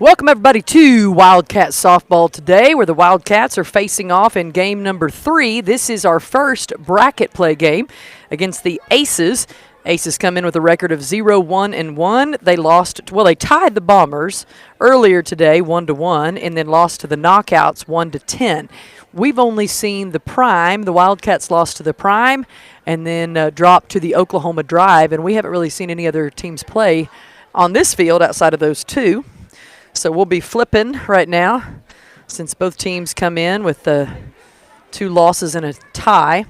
Welcome, everybody, to Wildcat Softball today, where the Wildcats are facing off in game number 3. This is our first bracket play game against the Aces. Aces come in with a record of 0-1-1. They tied the Bombers earlier today, 1-1, and then lost to the Knockouts, 1-10. We've only seen the Prime. The Wildcats lost to the Prime and then dropped to the Oklahoma Drive, and we haven't really seen any other teams play on this field outside of those two. So we'll be flipping right now since both teams come in with 2 losses and a tie.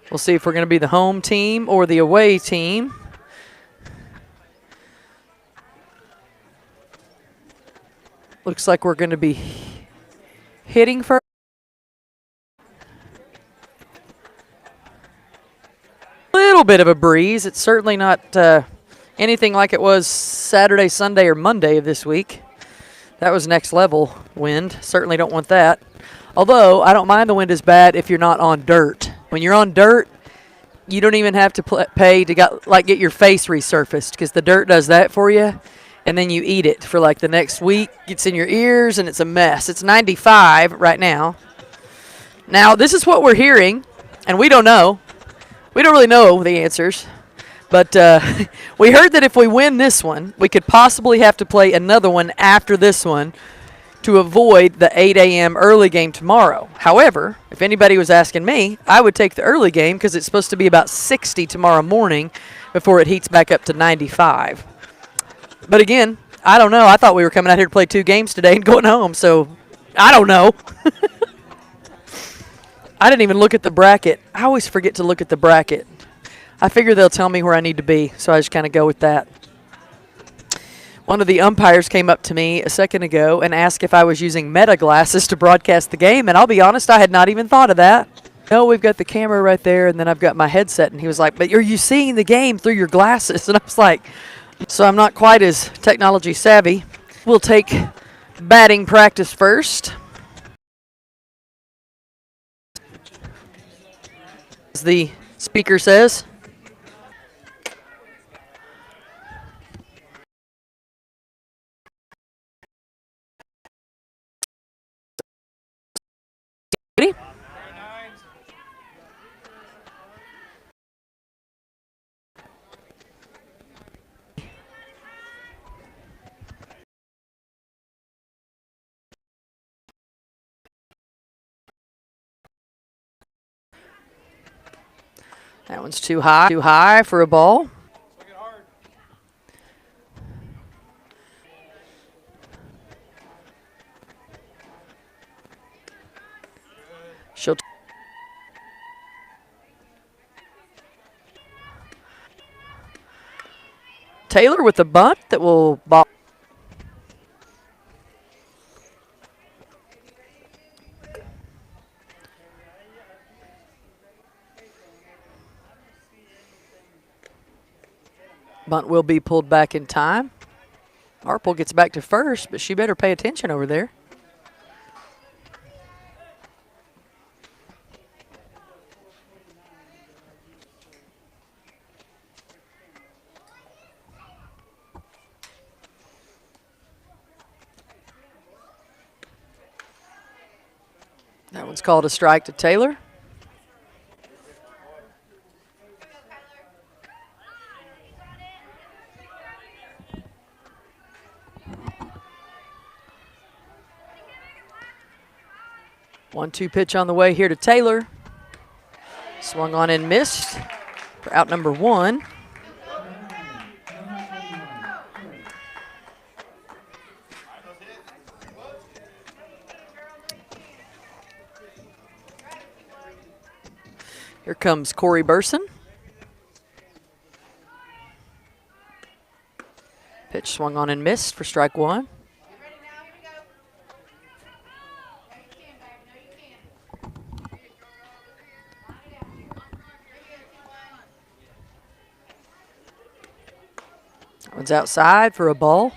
We'll see if we're going to be the home team or the away team. Looks like we're going to be hitting first. A little bit of a breeze. It's certainly not anything like it was Saturday, Sunday, or Monday of this week. That was next level wind. Certainly don't want that. Although, I don't mind the wind as bad if you're not on dirt. When you're on dirt, you don't even have to pay to get your face resurfaced because the dirt does that for you, and then you eat it for like the next week. It's in your ears, and it's a mess. It's 95 right now. Now, this is what we're hearing, and we don't know. We don't really know the answers. But we heard that if we win this one, we could possibly have to play another one after this one to avoid the 8 a.m. early game tomorrow. However, if anybody was asking me, I would take the early game because it's supposed to be about 60 tomorrow morning before it heats back up to 95. But again, I don't know. I thought we were coming out here to play 2 games today and going home, so I don't know. I didn't even look at the bracket. I always forget to look at the bracket. I figure they'll tell me where I need to be, so I just kind of go with that. One of the umpires came up to me a second ago and asked if I was using meta glasses to broadcast the game, and I'll be honest, I had not even thought of that. No, we've got the camera right there, and then I've got my headset, and he was like, but are you seeing the game through your glasses? And I was like, so I'm not quite as technology savvy. We'll take batting practice first. As the speaker says. Ready? That one's too high for a ball. She'll Taylor with the bunt that will ball. Bunt will be pulled back in time. Harple gets back to first, but she better pay attention over there. That one's called a strike to Taylor. One-two pitch on the way here to Taylor. Swung on and missed for out number 1. Here comes Corey Burson. Pitch swung on and missed for strike 1. That one's outside for a ball.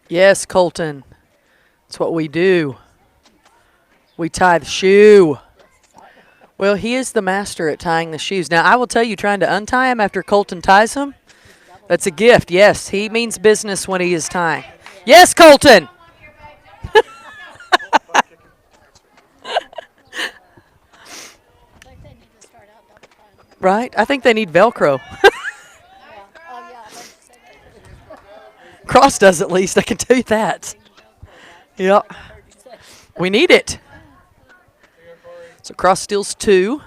Yes, Colton. That's what we do. We tie the shoe. Well, he is the master at tying the shoes. Now, I will tell you, trying to untie him after Colton ties him, that's a gift. Yes, he means business when he is tying. Yes, Colton. Right? I think they need Velcro. Cross does at least, I can tell you that. Yep. We need it. So Cross steals 2.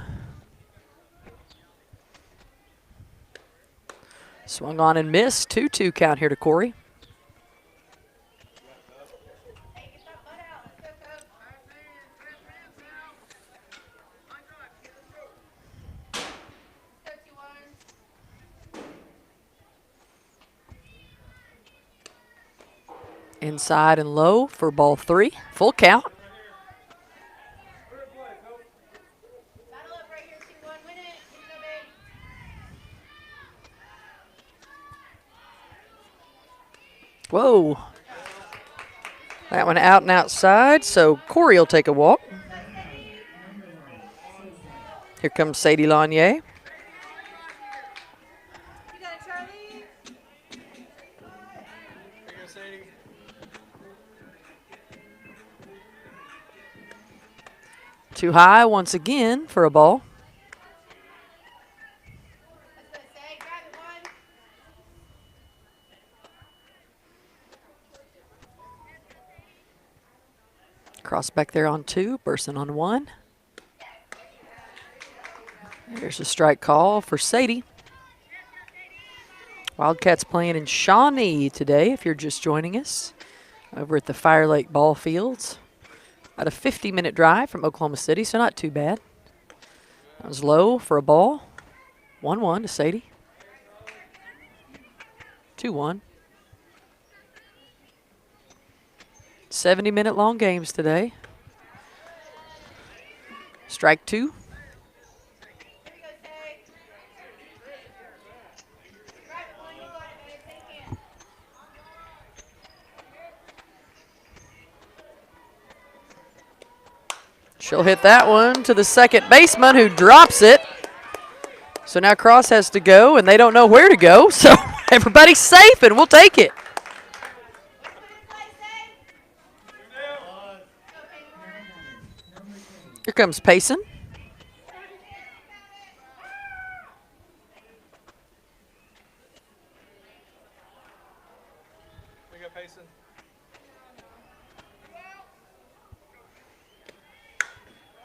Swung on and missed. 2-2 count here to Corey. Inside and low for ball 3. Full count. Whoa. That one out and outside, so Corey will take a walk. Here comes Sadie Lanier. Too high once again for a ball. Cross back there on 2, Burson on 1. There's a strike call for Sadie. Wildcats playing in Shawnee today, if you're just joining us, over at the Fire Lake Ball Fields. About a 50-minute drive from Oklahoma City, so not too bad. That was low for a ball. 1-1 to Sadie. 2-1. 70-minute long games today. Strike 2. She'll hit that one to the second baseman who drops it. So now Cross has to go, and they don't know where to go. So everybody's safe, and we'll take it. Here comes Payson. We got Payson.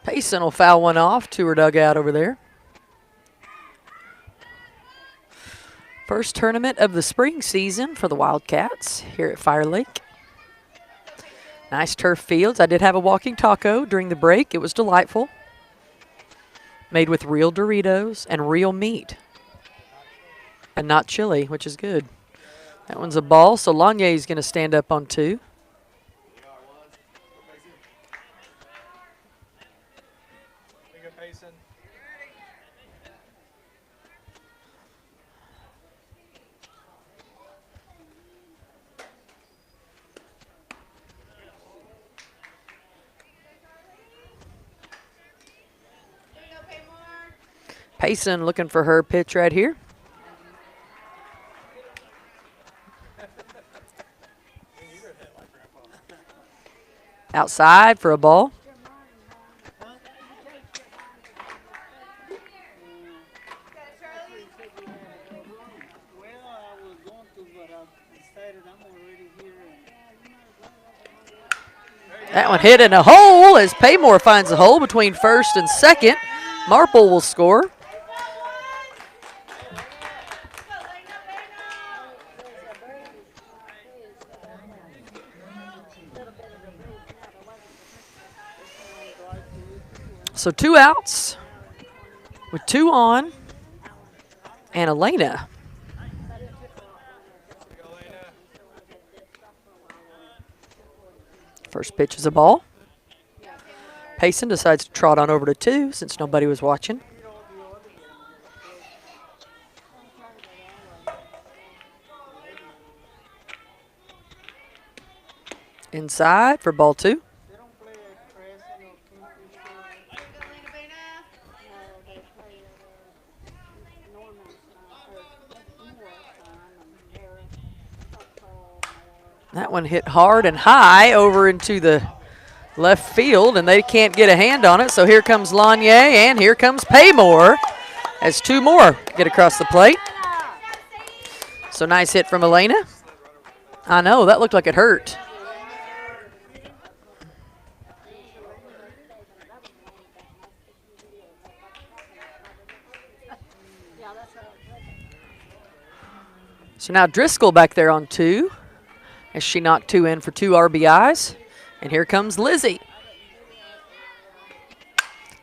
Payson will foul one off to her dugout over there. First tournament of the spring season for the Wildcats here at Fire Lake. Nice turf fields. I did have a walking taco during the break. It was delightful. Made with real Doritos and real meat. And not chili, which is good. That one's a ball, so Lanier is going to stand up on 2. Payson looking for her pitch right here. Outside for a ball. That one hit in a hole as Paymore finds a hole between first and second. Marple will score. So 2 outs with 2 on, and Elena. First pitch is a ball. Payson decides to trot on over to 2 since nobody was watching. Inside for ball 2. That one hit hard and high over into the left field, and they can't get a hand on it. So here comes Lanier, and here comes Paymore as two more get across the plate. So nice hit from Elena. I know, that looked like it hurt. So now Driscoll back there on two as she knocked two in for 2 RBIs. And here comes Lizzie.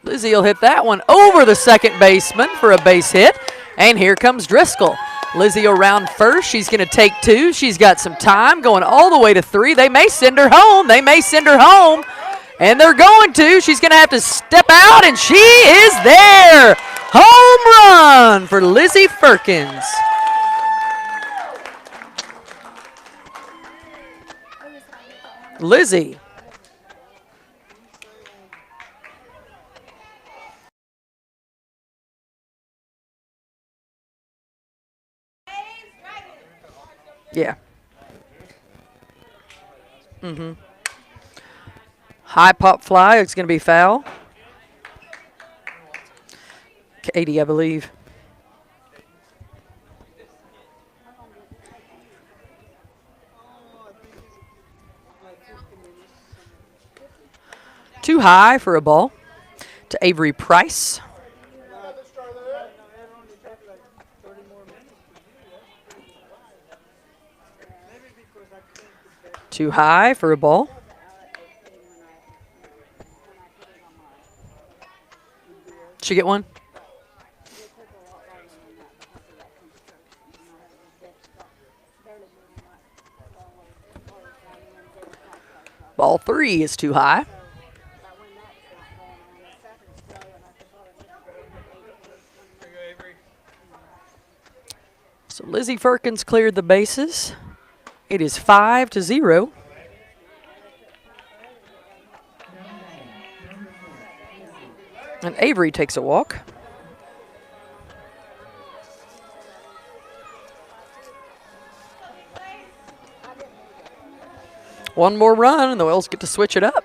Lizzie will hit that one over the second baseman for a base hit. And here comes Driscoll. Lizzie around first. She's going to take two. She's got some time going all the way to 3. They may send her home. They may send her home. And they're going to. She's going to have to step out, and she is there. Home run for Lizzie Firkins. Lizzie. Yeah. High pop fly. It's going to be foul. Katie, I believe. Too high for a ball to Avery Price. Too high for a ball. She get one? Ball 3 is too high. So Lizzie Firkins cleared the bases. It is 5-0. And Avery takes a walk. One more run, and the Wells get to switch it up.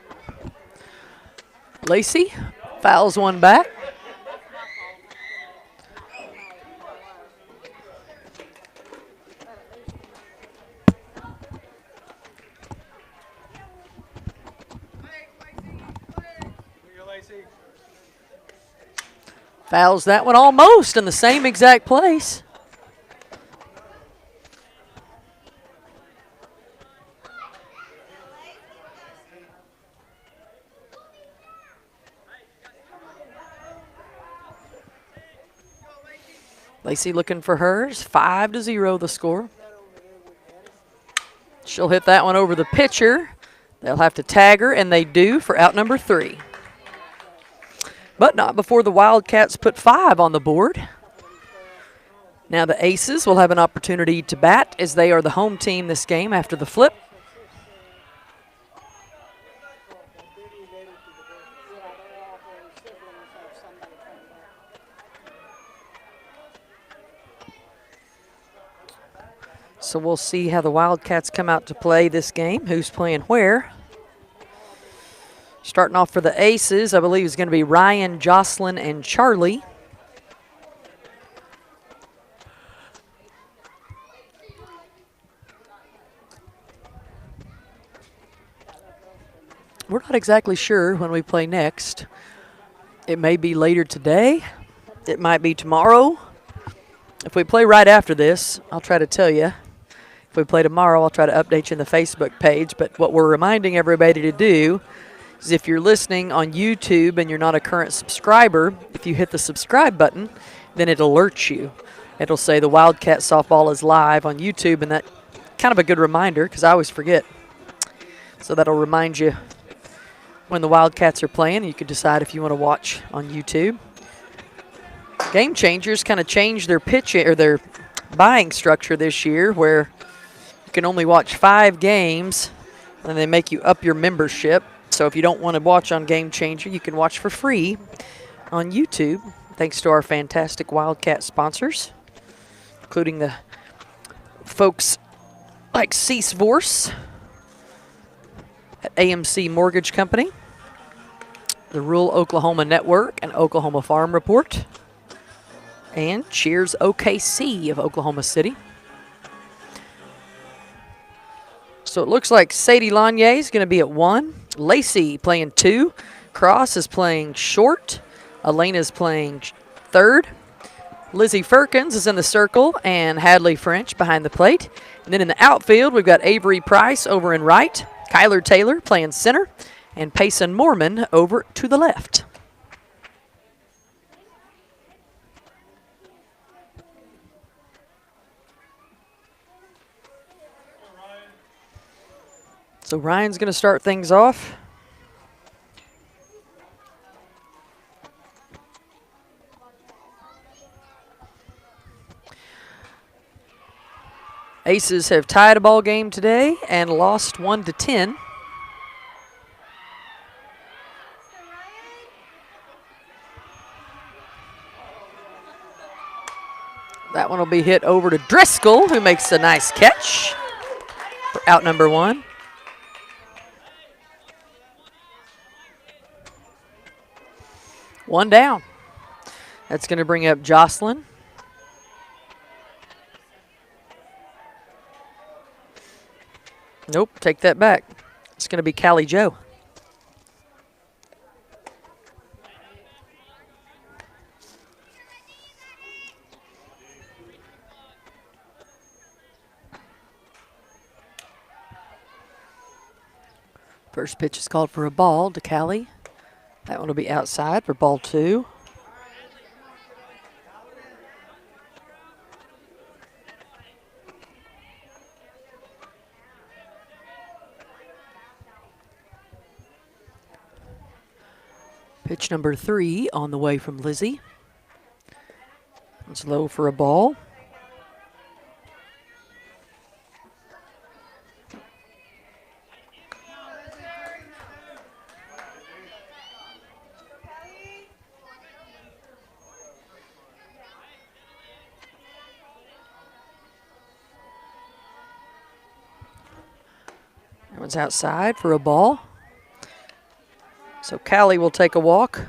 Lacey fouls one back. Fouls that one almost in the same exact place. Lacey looking for hers. 5-0 the score. She'll hit that one over the pitcher. They'll have to tag her, and they do for out number 3. But not before the Wildcats put 5 on the board. Now the Aces will have an opportunity to bat as they are the home team this game after the flip. So we'll see how the Wildcats come out to play this game, who's playing where. Starting off for the Aces, I believe is going to be Ryan, Jocelyn, and Charlie. We're not exactly sure when we play next. It may be later today. It might be tomorrow. If we play right after this, I'll try to tell you. If we play tomorrow, I'll try to update you in the Facebook page. But what we're reminding everybody to do is if you're listening on YouTube and you're not a current subscriber, if you hit the subscribe button, then it alerts you. It'll say the Wildcat Softball is live on YouTube, and that kind of a good reminder because I always forget. So that'll remind you when the Wildcats are playing. You can decide if you want to watch on YouTube. Game Changers kind of changed their pitching or their buying structure this year, where you can only watch 5 games, and they make you up your membership. So if you don't want to watch on Game Changer, you can watch for free on YouTube, thanks to our fantastic Wildcat sponsors, including the folks like Cease Vorse at AMC Mortgage Company, the Rural Oklahoma Network and Oklahoma Farm Report, and Cheers OKC of Oklahoma City. So it looks like Sadie Lanier is going to be at 1. Lacey playing 2. Cross is playing short. Elena's playing 3rd. Lizzie Firkins is in the circle, and Hadley French behind the plate. And then in the outfield, we've got Avery Price over in right, Kyler Taylor playing center, and Payson Mormon over to the left. So Ryan's going to start things off. Aces have tied a ball game today and lost 1-10. That one will be hit over to Driscoll, who makes a nice catch for out number 1. One down. That's going to bring up Jocelyn. Nope, take that back. It's going to be Callie Joe. First pitch is called for a ball to Callie. That one will be outside for ball 2. Pitch number 3 on the way from Lizzie. It's low for a ball. That one's outside for a ball. So Callie will take a walk.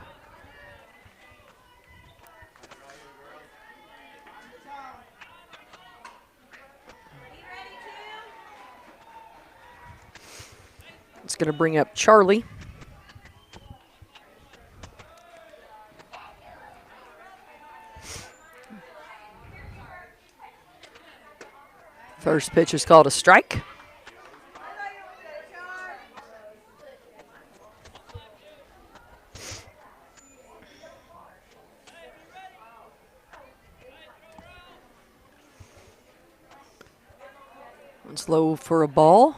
It's going to bring up Charlie. First pitch is called a strike. It's low for a ball.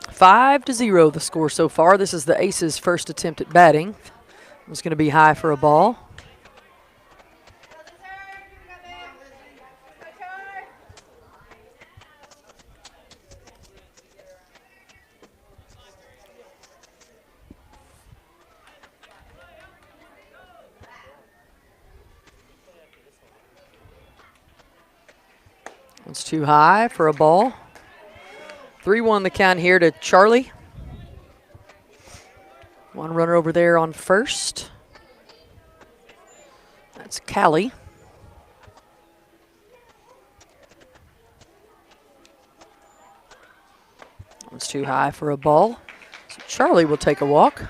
Five to 0 the score so far. This is the Aces' first attempt at batting. It's going to be high for a ball. It's too high for a ball. 3-1 the count here to Charlie. One runner over there on first. That's Callie. It's too high for a ball. So Charlie will take a walk.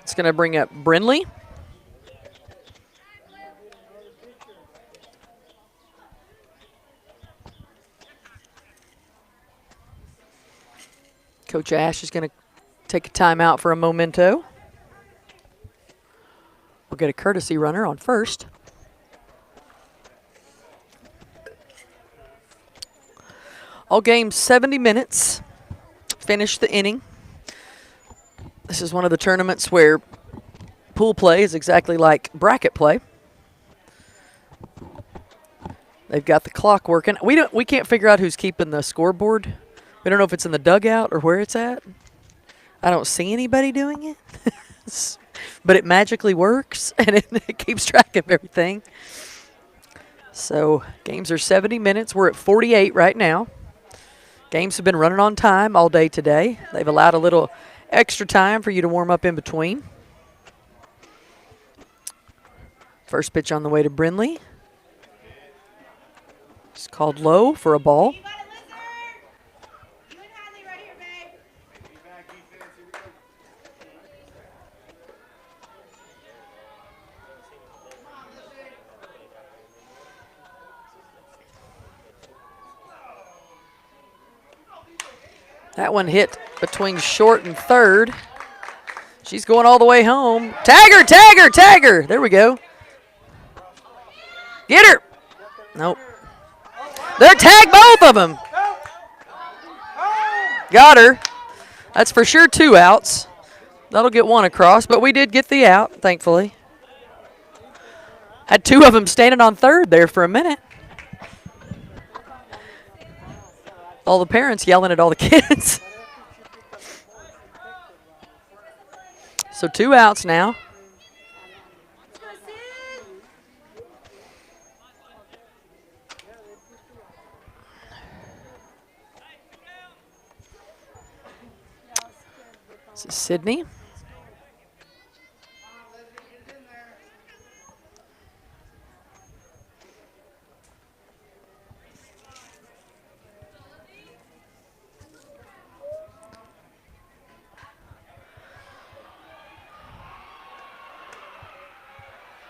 It's going to bring up Brinley. Coach Ash is going to take a timeout for a memento. We'll get a courtesy runner on first. All games 70 minutes. Finish the inning. This is one of the tournaments where pool play is exactly like bracket play. They've got the clock working. We can't figure out who's keeping the scoreboard. We don't know if it's in the dugout or where it's at. I don't see anybody doing it. but it magically works, and it keeps track of everything. So games are 70 minutes. We're at 48 right now. Games have been running on time all day today. They've allowed a little extra time for you to warm up in between. First pitch on the way to Brindley. It's called low for a ball. That one hit between short and third. She's going all the way home. Tag her, tag her, tag her. There we go. Get her. Nope. They're tagged both of them. Got her. That's for sure 2 outs. That'll get 1 across, but we did get the out, thankfully. Had 2 of them standing on third there for a minute. All the parents yelling at all the kids. So 2 outs now. This is Sydney.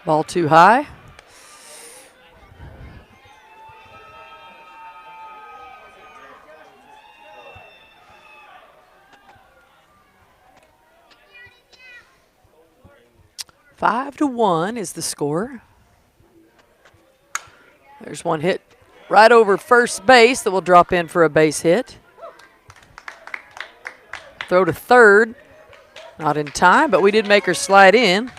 Ball too high. Five to 1 is the score. There's one hit right over first base that will drop in for a base hit. Throw to third. Not in time, but we did make her slide in.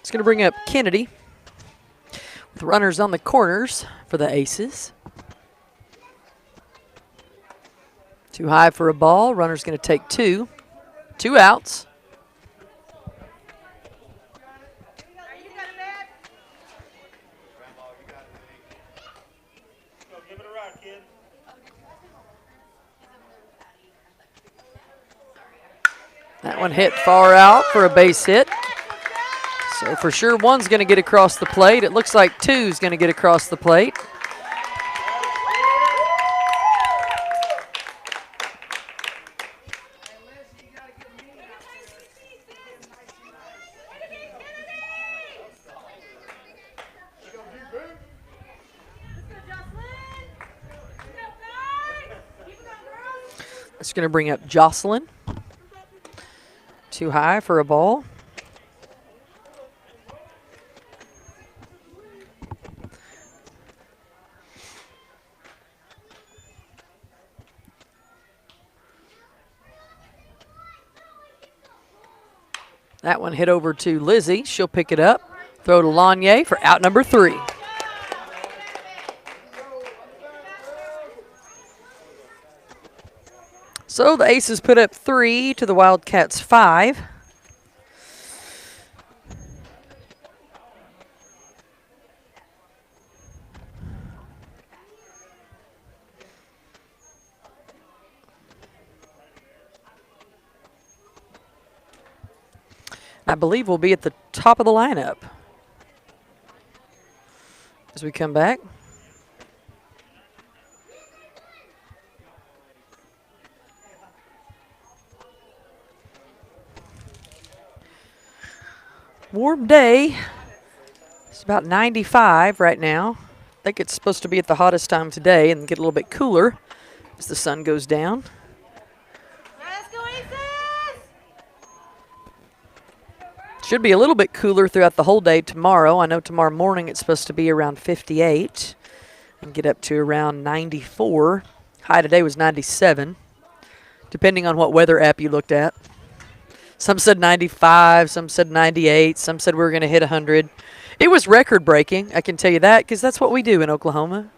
It's going to bring up Kennedy with runners on the corners for the Aces. Too high for a ball. Runner's going to take 2. 2 outs. That one hit far out for a base hit. So for sure, 1's going to get across the plate. It looks like 2's going to get across the plate. It's going to bring up Jocelyn. Too high for a ball. That one hit over to Lizzie. She'll pick it up. Throw to Lanier for out number 3. So the Aces put up 3 to the Wildcats 5. I believe we'll be at the top of the lineup as we come back. Warm day. It's about 95 right now. I think it's supposed to be at the hottest time today and get a little bit cooler as the sun goes down. Should be a little bit cooler throughout the whole day tomorrow. I know tomorrow morning it's supposed to be around 58 and get up to around 94. High today was 97. depending on what weather app you looked at. Some said 95, some said 98, some said we were going to hit 100. It was record breaking, I can tell you that, because that's what we do in Oklahoma.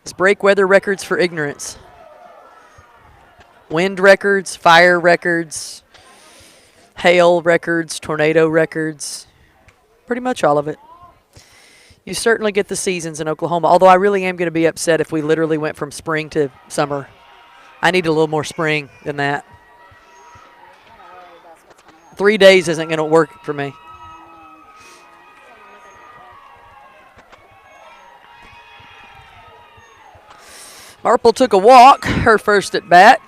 Is break weather records for ignorance. Wind records, fire records, hail records, tornado records, pretty much all of it. You certainly get the seasons in Oklahoma, although I really am going to be upset if we literally went from spring to summer. I need a little more spring than that. 3 days isn't going to work for me. Marple took a walk, her first at bat.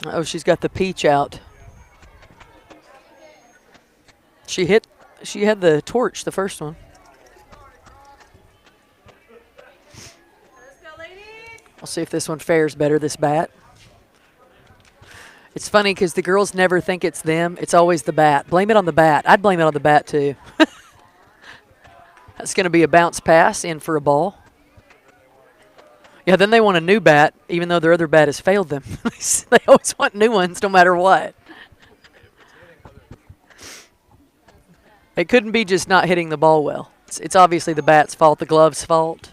Oh, she's got the peach out. She had the torch, the first one. I'll see if this one fares better, this bat. It's funny because the girls never think it's them. It's always the bat. Blame it on the bat. I'd blame it on the bat, too. That's going to be a bounce pass in for a ball. Yeah, then they want a new bat, even though their other bat has failed them. They always want new ones no matter what. It couldn't be just not hitting the ball well. It's obviously the bat's fault, the glove's fault.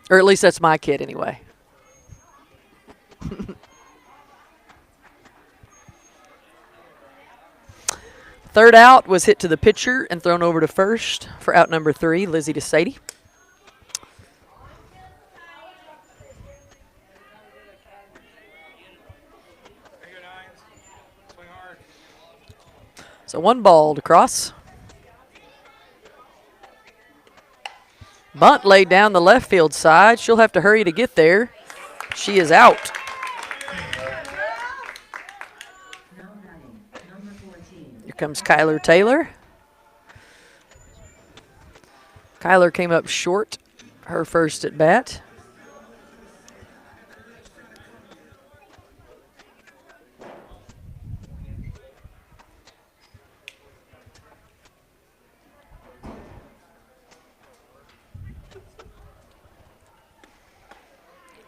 Or at least that's my kid anyway. Third out was hit to the pitcher and thrown over to first for out number 3, Lizzie DeSadie. So 1 ball to cross. Bunt laid down the left field side. She'll have to hurry to get there. She is out. Here comes Kyler Taylor. Kyler came up short, her first at bat.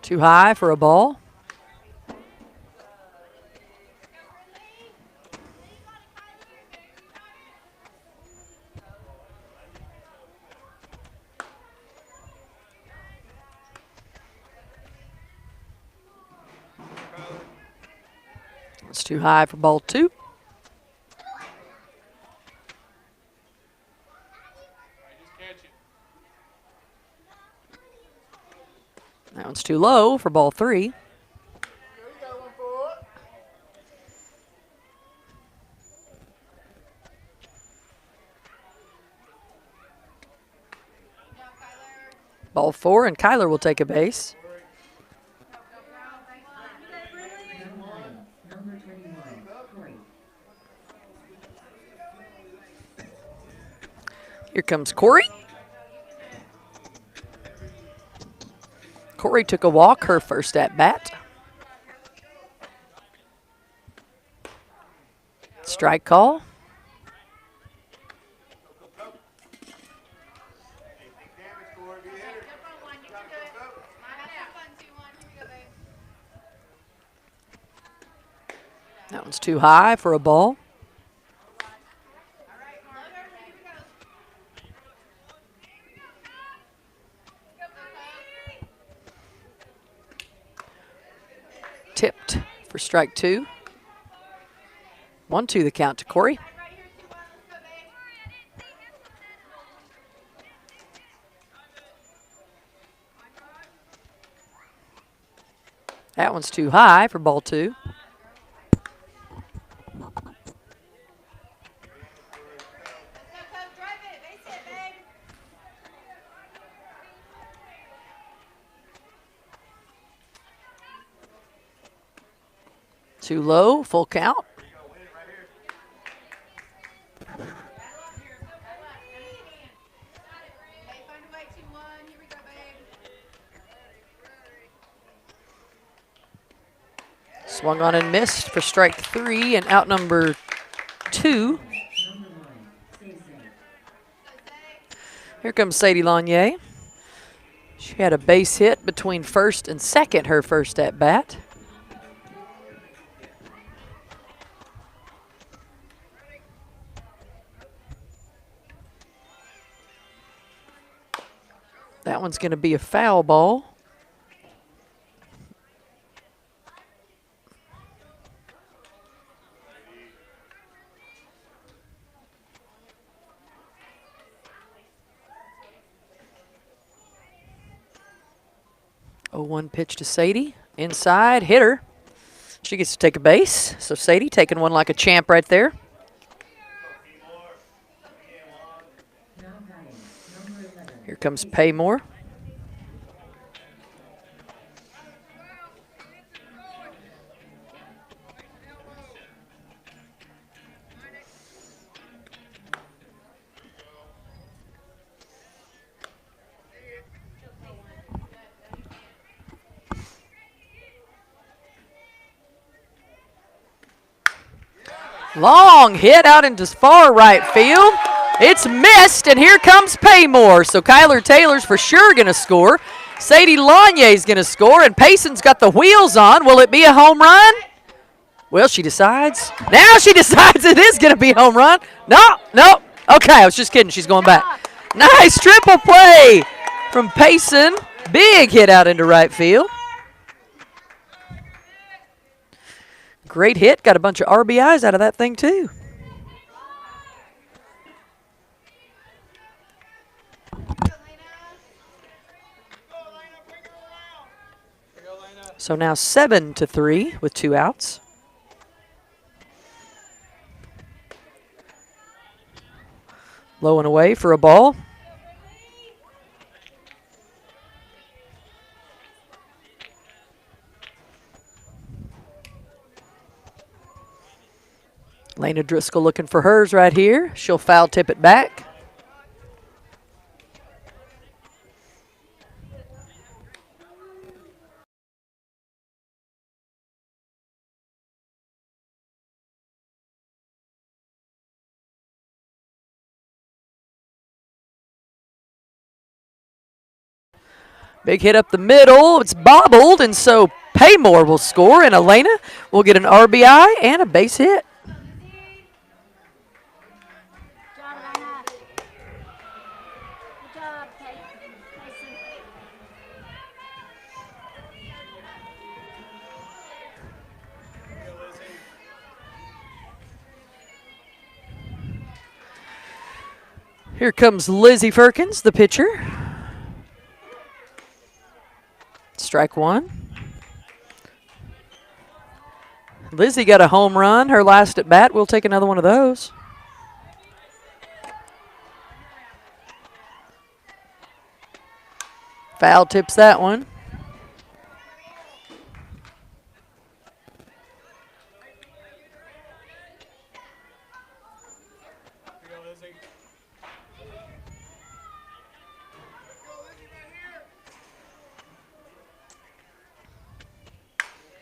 Too high for a ball. It's too high for ball 2. That one's too low for ball 3. Ball 4, and Kyler will take a base. Here comes Corey. Corey took a walk, her first at bat. Strike call. That one's too high for a ball. Tipped for strike 2. 1-2 the count to Corey. That one's too high for ball 2. Too low, full count. Swung on and missed for strike 3 and out number 2. Here comes Sadie Lanier. She had a base hit between first and second her first at bat. That one's going to be a foul ball. Oh, 1 pitch to Sadie. Inside, hitter. She gets to take a base. So Sadie taking one like a champ right there. Here comes Paymore. Long hit out into far right field. It's missed, and here comes Paymore. So Kyler Taylor's for sure going to score. Sadie Lanier's going to score, and Payson's got the wheels on. Will it be a home run? Well, she decides. Now she decides it is going to be a home run. No. Okay, I was just kidding. She's going back. Nice triple play from Payson. Big hit out into right field. Great hit. Got a bunch of RBIs out of that thing, too. So now 7-3 with 2 outs. Low and away for a ball. Lena Driscoll looking for hers right here. She'll foul tip it back. Big hit up the middle. It's bobbled, and so Paymore will score, and Elena will get an RBI and a base hit. Here comes Lizzie Firkins, the pitcher. Strike 1. Lizzie got a home run. Her last at bat. We'll take another one of those. Foul tips that one.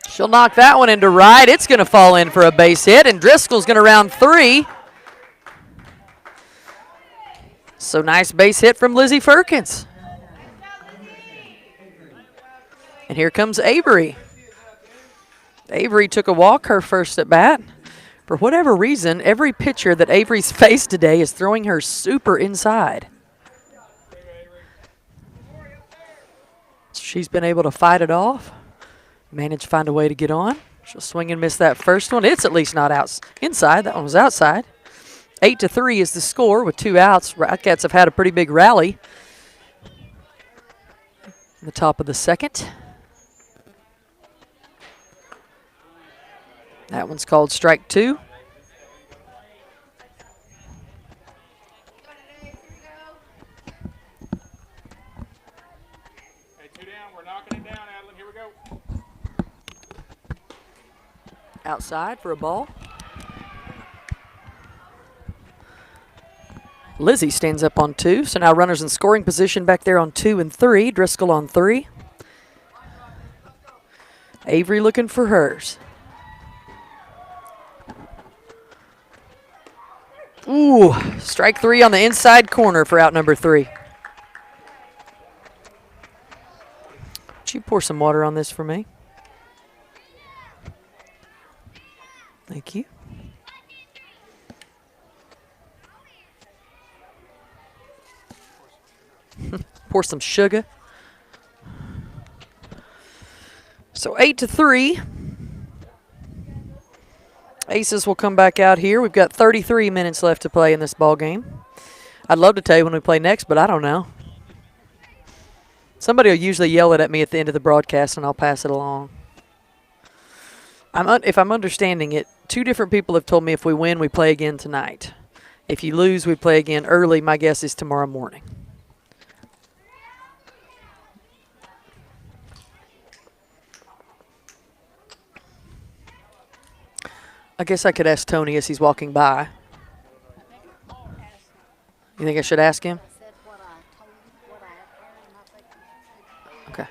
She'll knock that one into right. It's going to fall in for a base hit, and Driscoll's going to round 3. So nice base hit from Lizzie Firkins. And here comes Avery. Avery took a walk her first at bat. For whatever reason, every pitcher that Avery's faced today is throwing her super inside. She's been able to fight it off. Managed to find a way to get on. She'll swing and miss that first one. It's at least not inside. That one was outside. 8-3 is the score with 2 outs. WildCats have had a pretty big rally. In the top of the second. That one's called strike 2. Outside for a ball. Lizzie stands up on 2. So now runners in scoring position back there on 2 and 3. Driscoll on 3. Avery looking for hers. Ooh, strike 3 on the inside corner for out number 3. Could you pour some water on this for me? Thank you. Pour some sugar. So 8-3. Aces will come back out here. We've got 33 minutes left to play in this ball game. I'd love to tell you when we play next, but I don't know. Somebody will usually yell it at me at the end of the broadcast, and I'll pass it along. If I'm understanding it, 2 different people have told me if we win, we play again tonight. If you lose, we play again early. My guess is tomorrow morning. I guess I could ask Tony as he's walking by. You think I should ask him? Okay.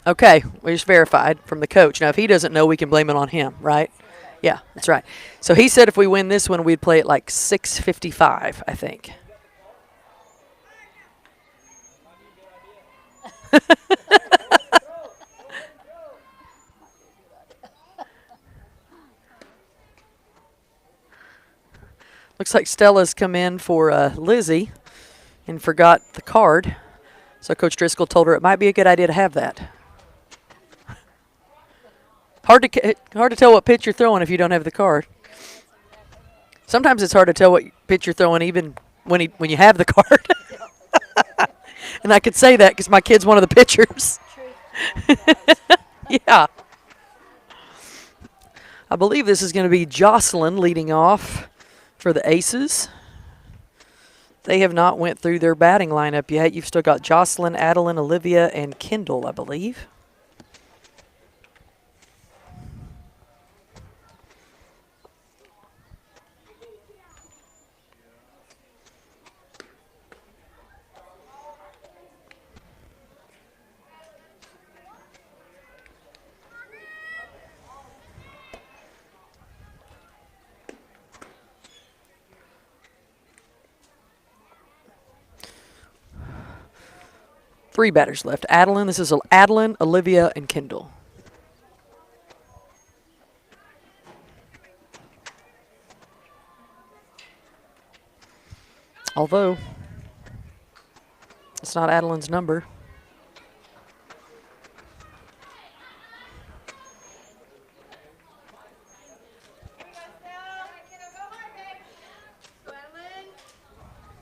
Okay, we just verified from the coach. Now, if he doesn't know, we can blame it on him, right? Yeah, that's right. So he said if we win this one, we'd play at like 6:55, I think. Looks like Stella's come in for Lizzie and forgot the card. So Coach Driscoll told her it might be a good idea to have that. Hard to tell what pitch you're throwing if you don't have the card. Sometimes it's hard to tell what pitch you're throwing even when you have the card. And I could say that because my kid's one of the pitchers. Yeah. I believe this is going to be Jocelyn leading off for the Aces. They have not went through their batting lineup yet. You've still got Jocelyn, Adeline, Olivia, and Kendall, I believe. Three batters left. Adeline, this is Adeline, Olivia, and Kendall. Although, it's not Adeline's number.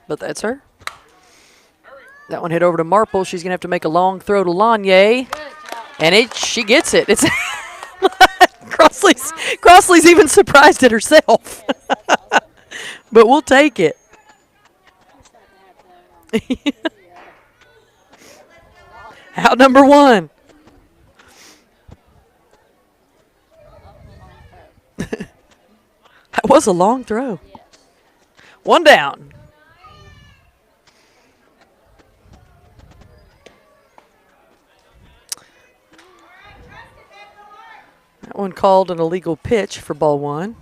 But that's her. That one hit over to Marple. She's going to have to make a long throw to Lanier. And she gets it. It's Crossley's even surprised at herself. But we'll take it. Out number 1. That was a long throw. 1 down. That one called an illegal pitch for ball 1.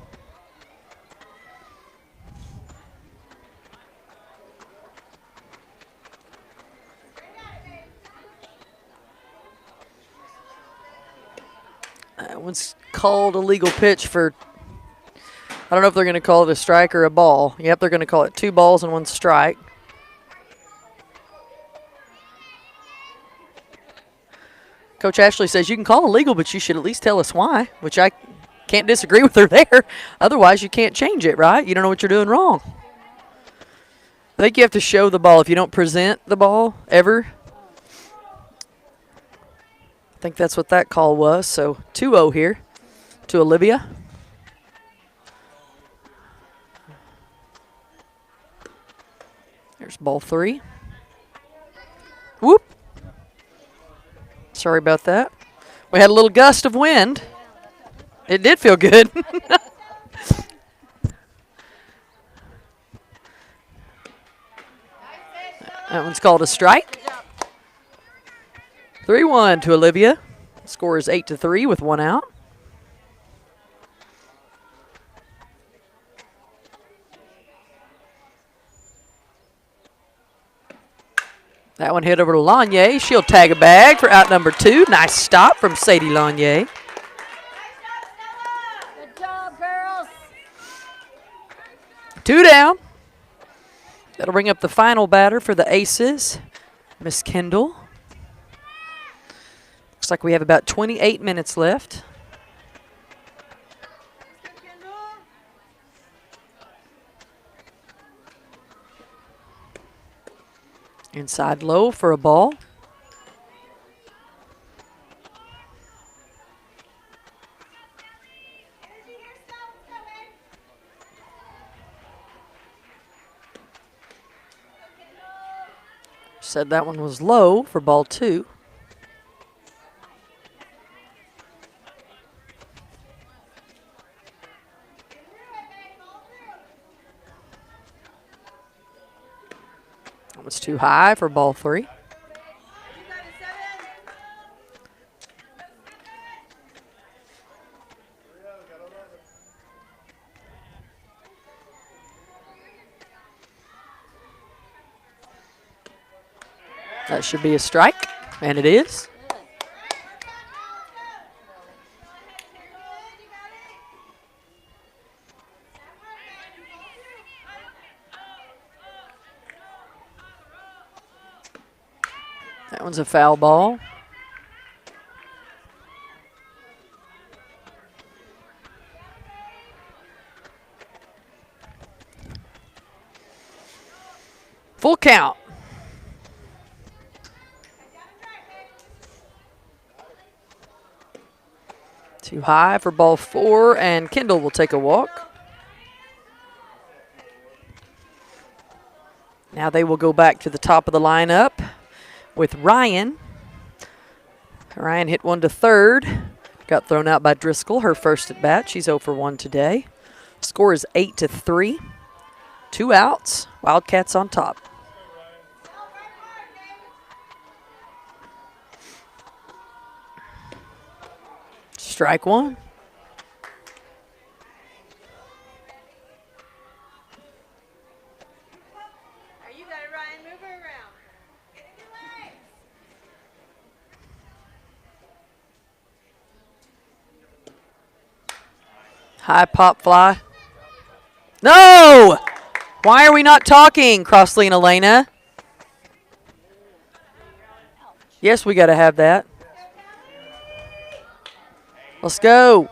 That one's called a legal pitch for, I don't know if they're going to call it a strike or a ball. Yep, they're going to call it 2 balls and 1 strike. Coach Ashley says you can call illegal, but you should at least tell us why, which I can't disagree with her there. Otherwise, you can't change it, right? You don't know what you're doing wrong. I think you have to show the ball if you don't present the ball ever. I think that's what that call was. So 2-0 here to Olivia. There's ball 3. Whoop. Sorry about that. We had a little gust of wind. It did feel good. That one's called a strike. 3-1 to Olivia. Score is 8-3 with 1 out. That one hit over to Lanier. She'll tag a bag for out number 2. Nice stop from Sadie Lanier. Good job, girls. 2 down. That'll bring up the final batter for the Aces, Miss Kendall. Looks like we have about 28 minutes left. Inside low for a ball. Said that one was low for ball 2. That was too high for ball 3. That should be a strike, and it is. That one's a foul ball. Full count. Too high for ball 4, and Kendall will take a walk. Now they will go back to the top of the lineup with Ryan. Ryan hit one to third. Got thrown out by Driscoll, her first at bat. She's 0 for 1 today. Score is 8-3. 2 outs. Wildcats on top. Strike 1. You got it, Ryan. Move her around. High pop fly. No! Why are we not talking, Crossley and Elena? Yes, we got to have that. Let's go.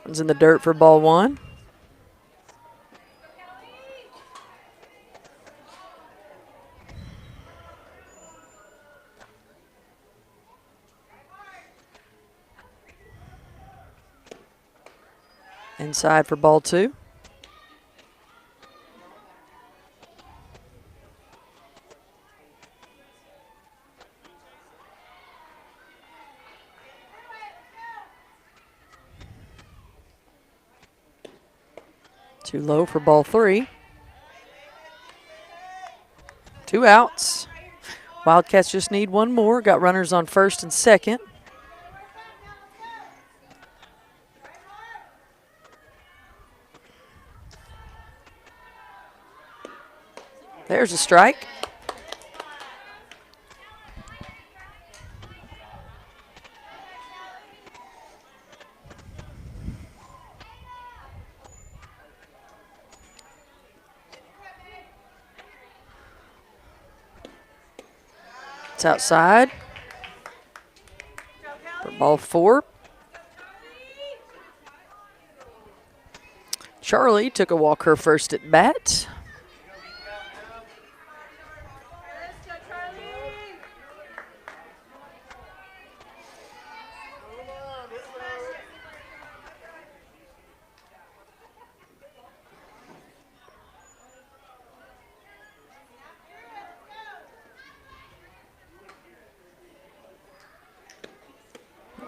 One's in the dirt for ball 1. Inside for ball 2. Too low for ball 3. 2 outs. Wildcats just need one more. Got runners on first and second. There's a strike. It's outside for ball 4. Charlie took a walk her first at bat.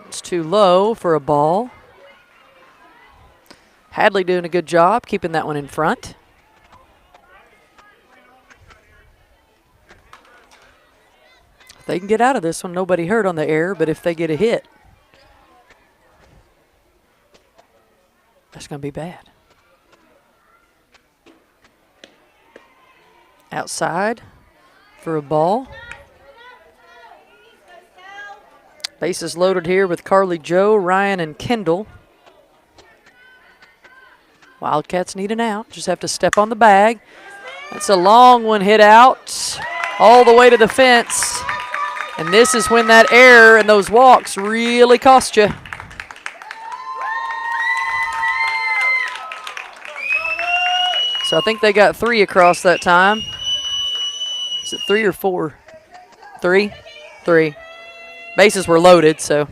It's too low for a ball. Hadley doing a good job keeping that one in front. They can get out of this one. Nobody hurt on the air, but if they get a hit, that's going to be bad. Outside for a ball. Bases loaded here with Carly Joe, Ryan, and Kendall. Wildcats need an out. Just have to step on the bag. That's a long one hit out all the way to the fence. And this is when that error and those walks really cost you. So I think they got 3 across that time. Is it 3 or 4? 3? 3. Bases were loaded, so.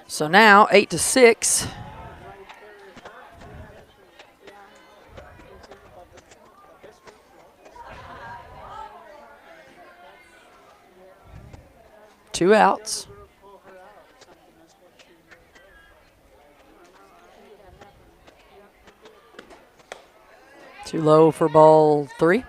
So now 8-6. Two outs. Too low for ball 3.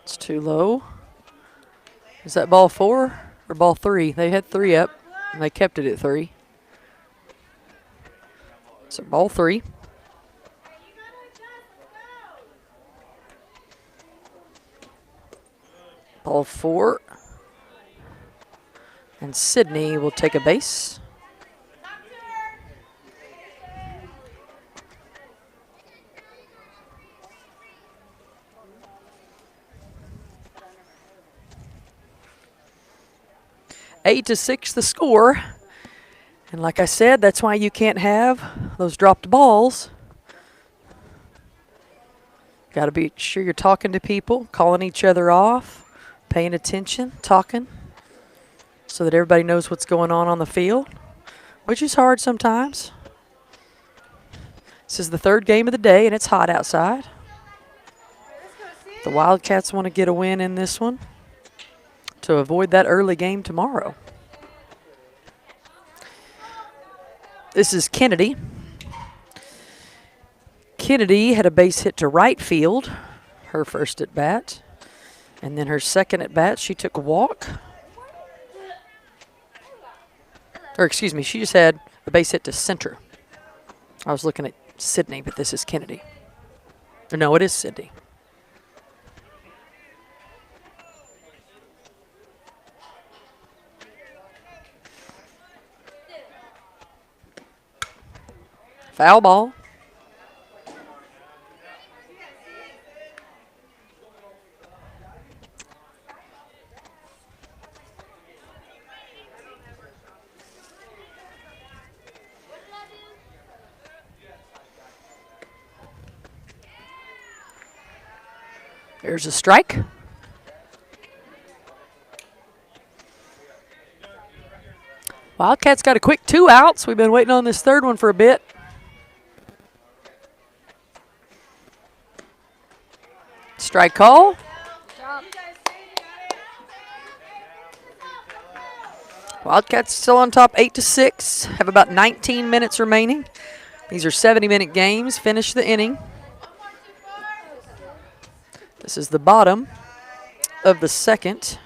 It's too low. Is that ball 4 or ball 3? They had 3 up, and they kept it at 3. So ball 3. Ball 4. And Sydney will take a base. Eight to 6 the score. And like I said, that's why you can't have those dropped balls. Got to be sure you're talking to people, calling each other off, paying attention, talking, so that everybody knows what's going on the field, which is hard sometimes. This is the 3rd game of the day, and it's hot outside. The Wildcats want to get a win in this one to avoid that early game tomorrow. This is Kennedy. Kennedy had a base hit to right field, her first at bat. And then her second at bat, she took a walk. Or excuse me, she just had a base hit to center. I was looking at Sydney, but this is Kennedy. Or no, it is Sydney. Foul ball. There's a strike. Wildcats got a quick 2 outs. We've been waiting on this 3rd one for a bit. Strike call. Wildcats still on top 8-6. Have about 19 minutes remaining. These are 70-minute games. Finish the inning. This is the bottom of the 2nd.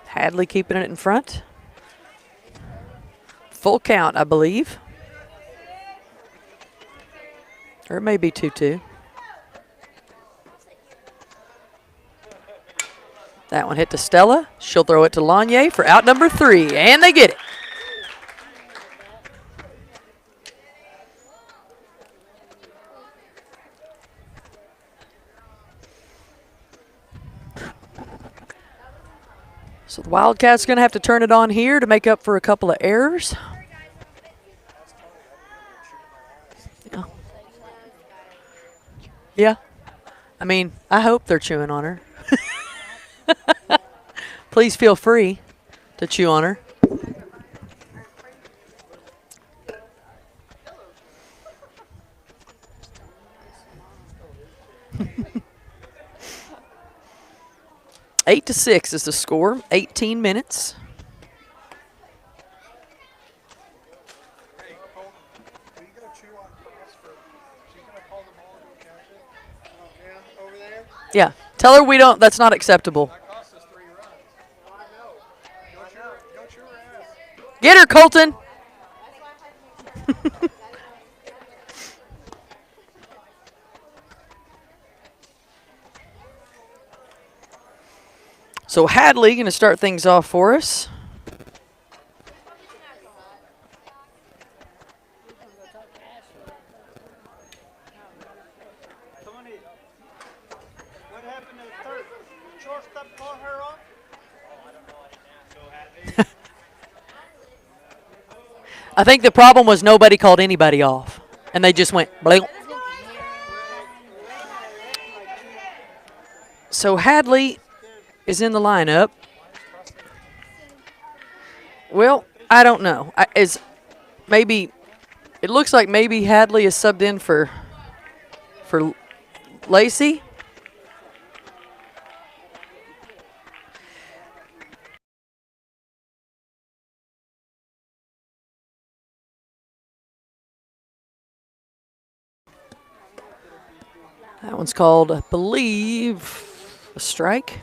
Hadley keeping it in front. Full count, I believe. Or it may be 2-2. That one hit to Stella. She'll throw it to Lanier for out number 3, and they get it. So the Wildcats are going to have to turn it on here to make up for a couple of errors. Yeah. I mean, I hope they're chewing on her. please feel free to chew on her. Eight to 6 is the score. 18 minutes. Yeah. Tell her we don't. That's not acceptable. Get her, Colton. So Hadley going to start things off for us. What happened to the third? Shortstop called her off? I think the problem was nobody called anybody off, and they just went blink. So Hadley is in the lineup. Well, I don't know. It looks like maybe Hadley is subbed in for Lacey. That one's called, I believe, a strike.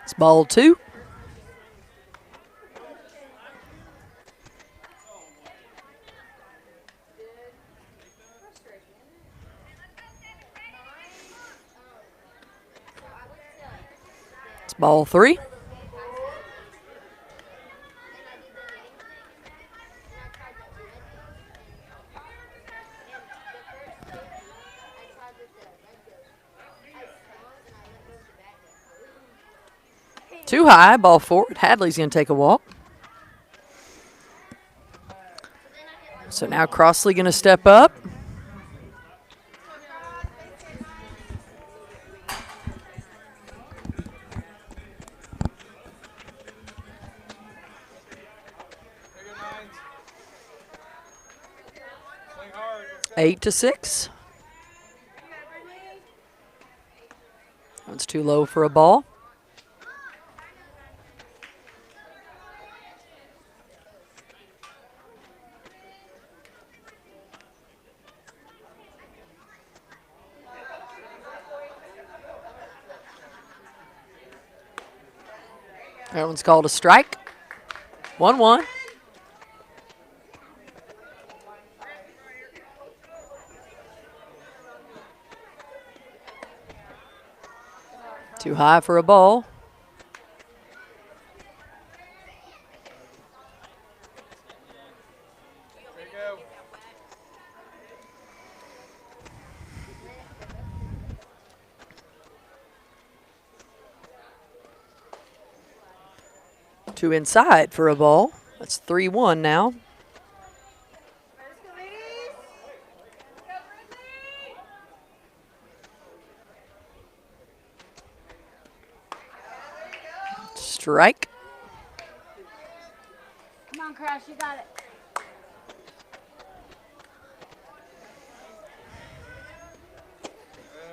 It's ball 2. It's ball 3. Too high, ball 4. Hadley's going to take a walk. So now Crossley going to step up. Eight to 6. That's too low for a ball. That one's called a strike. 1-1. Too high for a ball. Two inside for a ball. That's 3-1 now. Strike. Come on, Crash, you got it.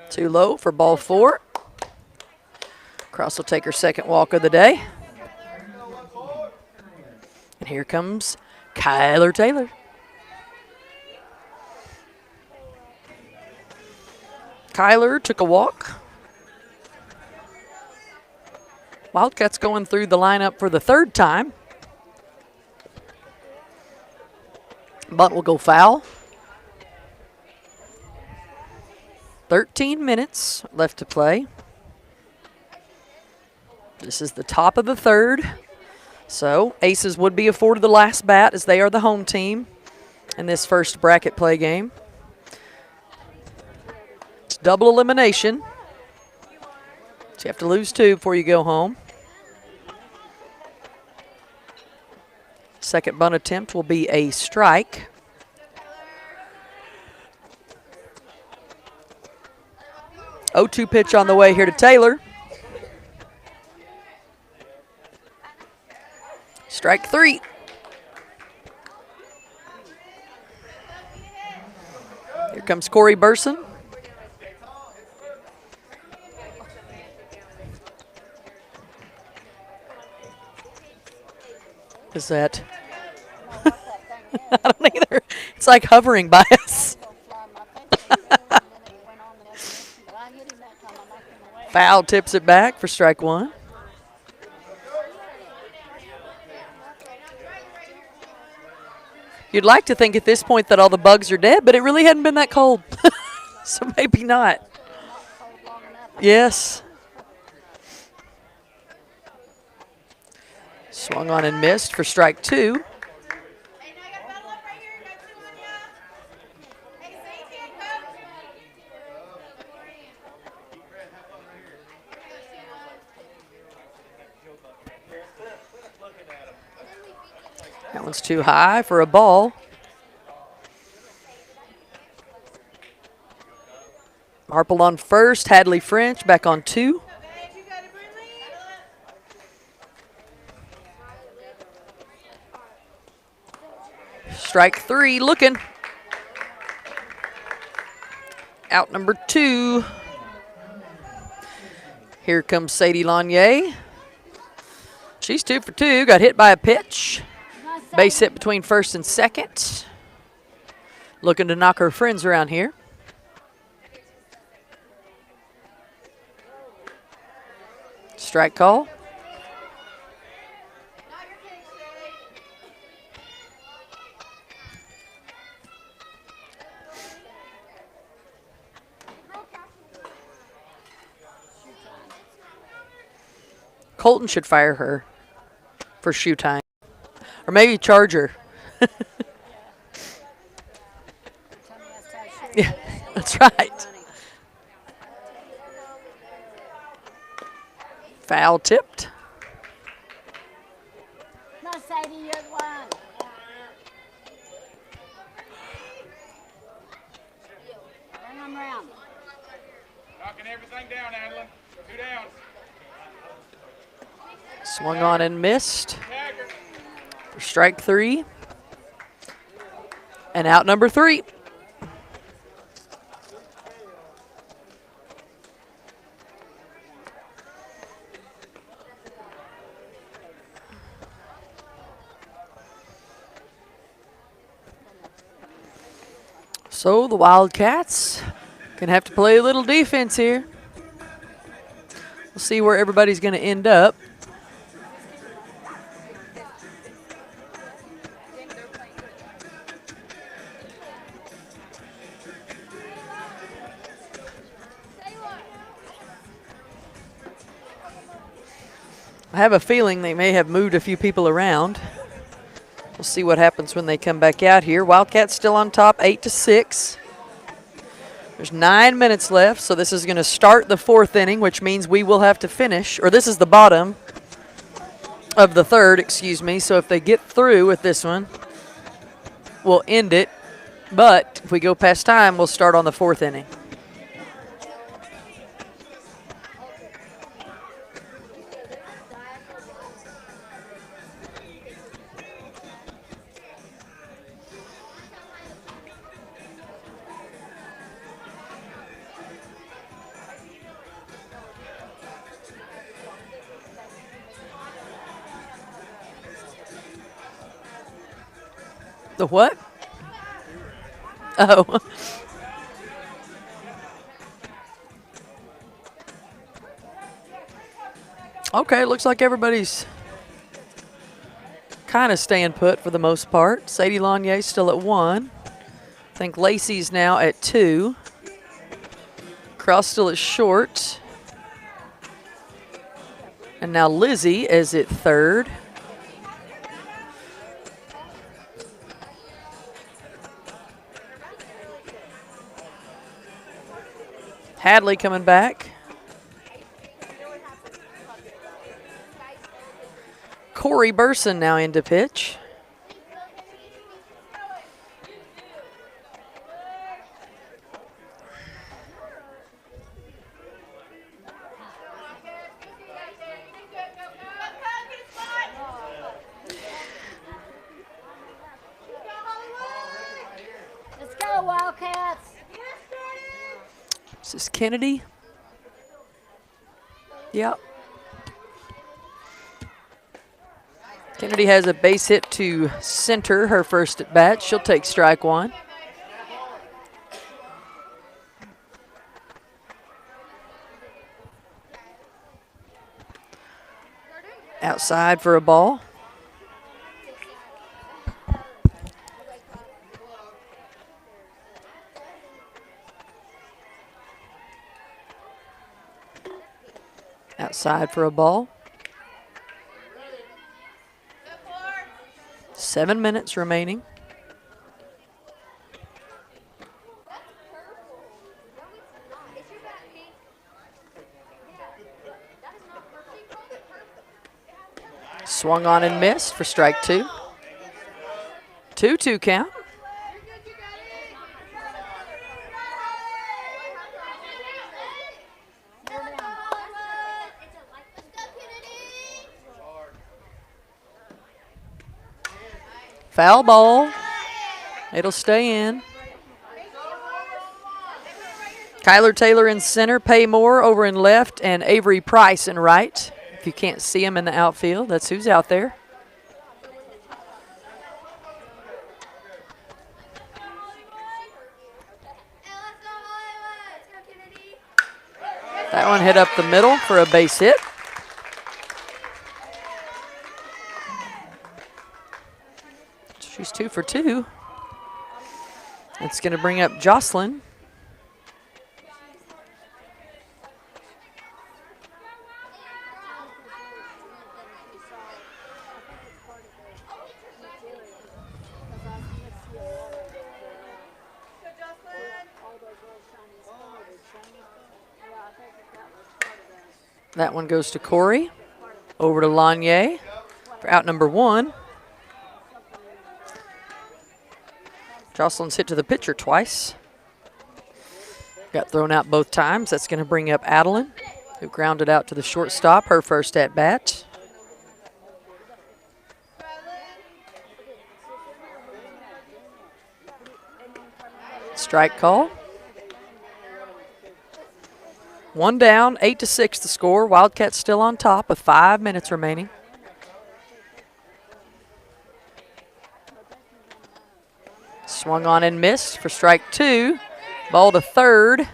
Too low for ball 4. Cross will take her second walk of the day. And here comes Kyler Taylor. Kyler took a walk. Wildcats going through the lineup for the third time. Bunt will go foul. 13 minutes left to play. This is the top of the third. So Aces would be afforded the last bat as they are the home team in this first bracket play game. It's double elimination. So you have to lose 2 before you go home. Second bunt attempt will be a strike. Oh, 2 pitch on the way here to Taylor. Strike 3. Here comes Corey Burson. Is that? I don't either. It's like hovering by us. Foul tips it back for strike 1. You'd like to think at this point that all the bugs are dead, but it really hadn't been that cold. So maybe not. Yes. Swung on and missed for strike 2. That one's too high for a ball. Marple on first, Hadley French back on 2. Strike 3, looking. Out number 2. Here comes Sadie Lanier. She's 2 for 2, got hit by a pitch. Base hit between first and second. Looking to knock her friends around here. Strike call. Colton should fire her for shoe time. Or maybe charge her. Yeah, that's right. Foul tipped. No, Sadie, you're one. Bring them around. Knocking everything down, Adeline. 2 down. Swung on and missed for strike 3. And out number 3. So the Wildcats gonna have to play a little defense here. We'll see where everybody's gonna end up. I have a feeling they may have moved a few people around. We'll see what happens when they come back out here. Wildcats still on top, 8-6. There's 9 minutes left, so this is going to start the 4th inning, which means we will have to finish, or this is the bottom of the 3rd, excuse me. So if they get through with this one, we'll end it. But if we go past time, we'll start on the 4th inning. The what? Oh. Okay, looks like everybody's kind of staying put for the most part. Sadie Lanier still at 1. I think Lacey's now at 2. Cross still at short. And now Lizzie is at 3rd. Hadley coming back. Corey Burson now into pitch. Let's go, Wildcats. Is this Kennedy? Yep. Kennedy has a base hit to center, her first at bat. She'll take strike one. Outside for a ball. Outside for a ball. 7 minutes remaining. Swung on and missed for strike two. 2-2 count. Foul ball. It'll stay in. Kyler Taylor in center, Pay Moore over in left, and Avery Price in right. If you can't see him in the outfield, that's who's out there. That one hit up the middle for a base hit. She's 2 for 2. It's going to bring up Jocelyn. That one goes to Corey. Over to Lanier for out number 1. Jocelyn's hit to the pitcher twice. Got thrown out both times. That's going to bring up Adeline, who grounded out to the shortstop, her first at bat. Strike call. 1 down, 8-6 the score. Wildcats still on top with 5 minutes remaining. Swung on and missed for strike 2. Ball to third.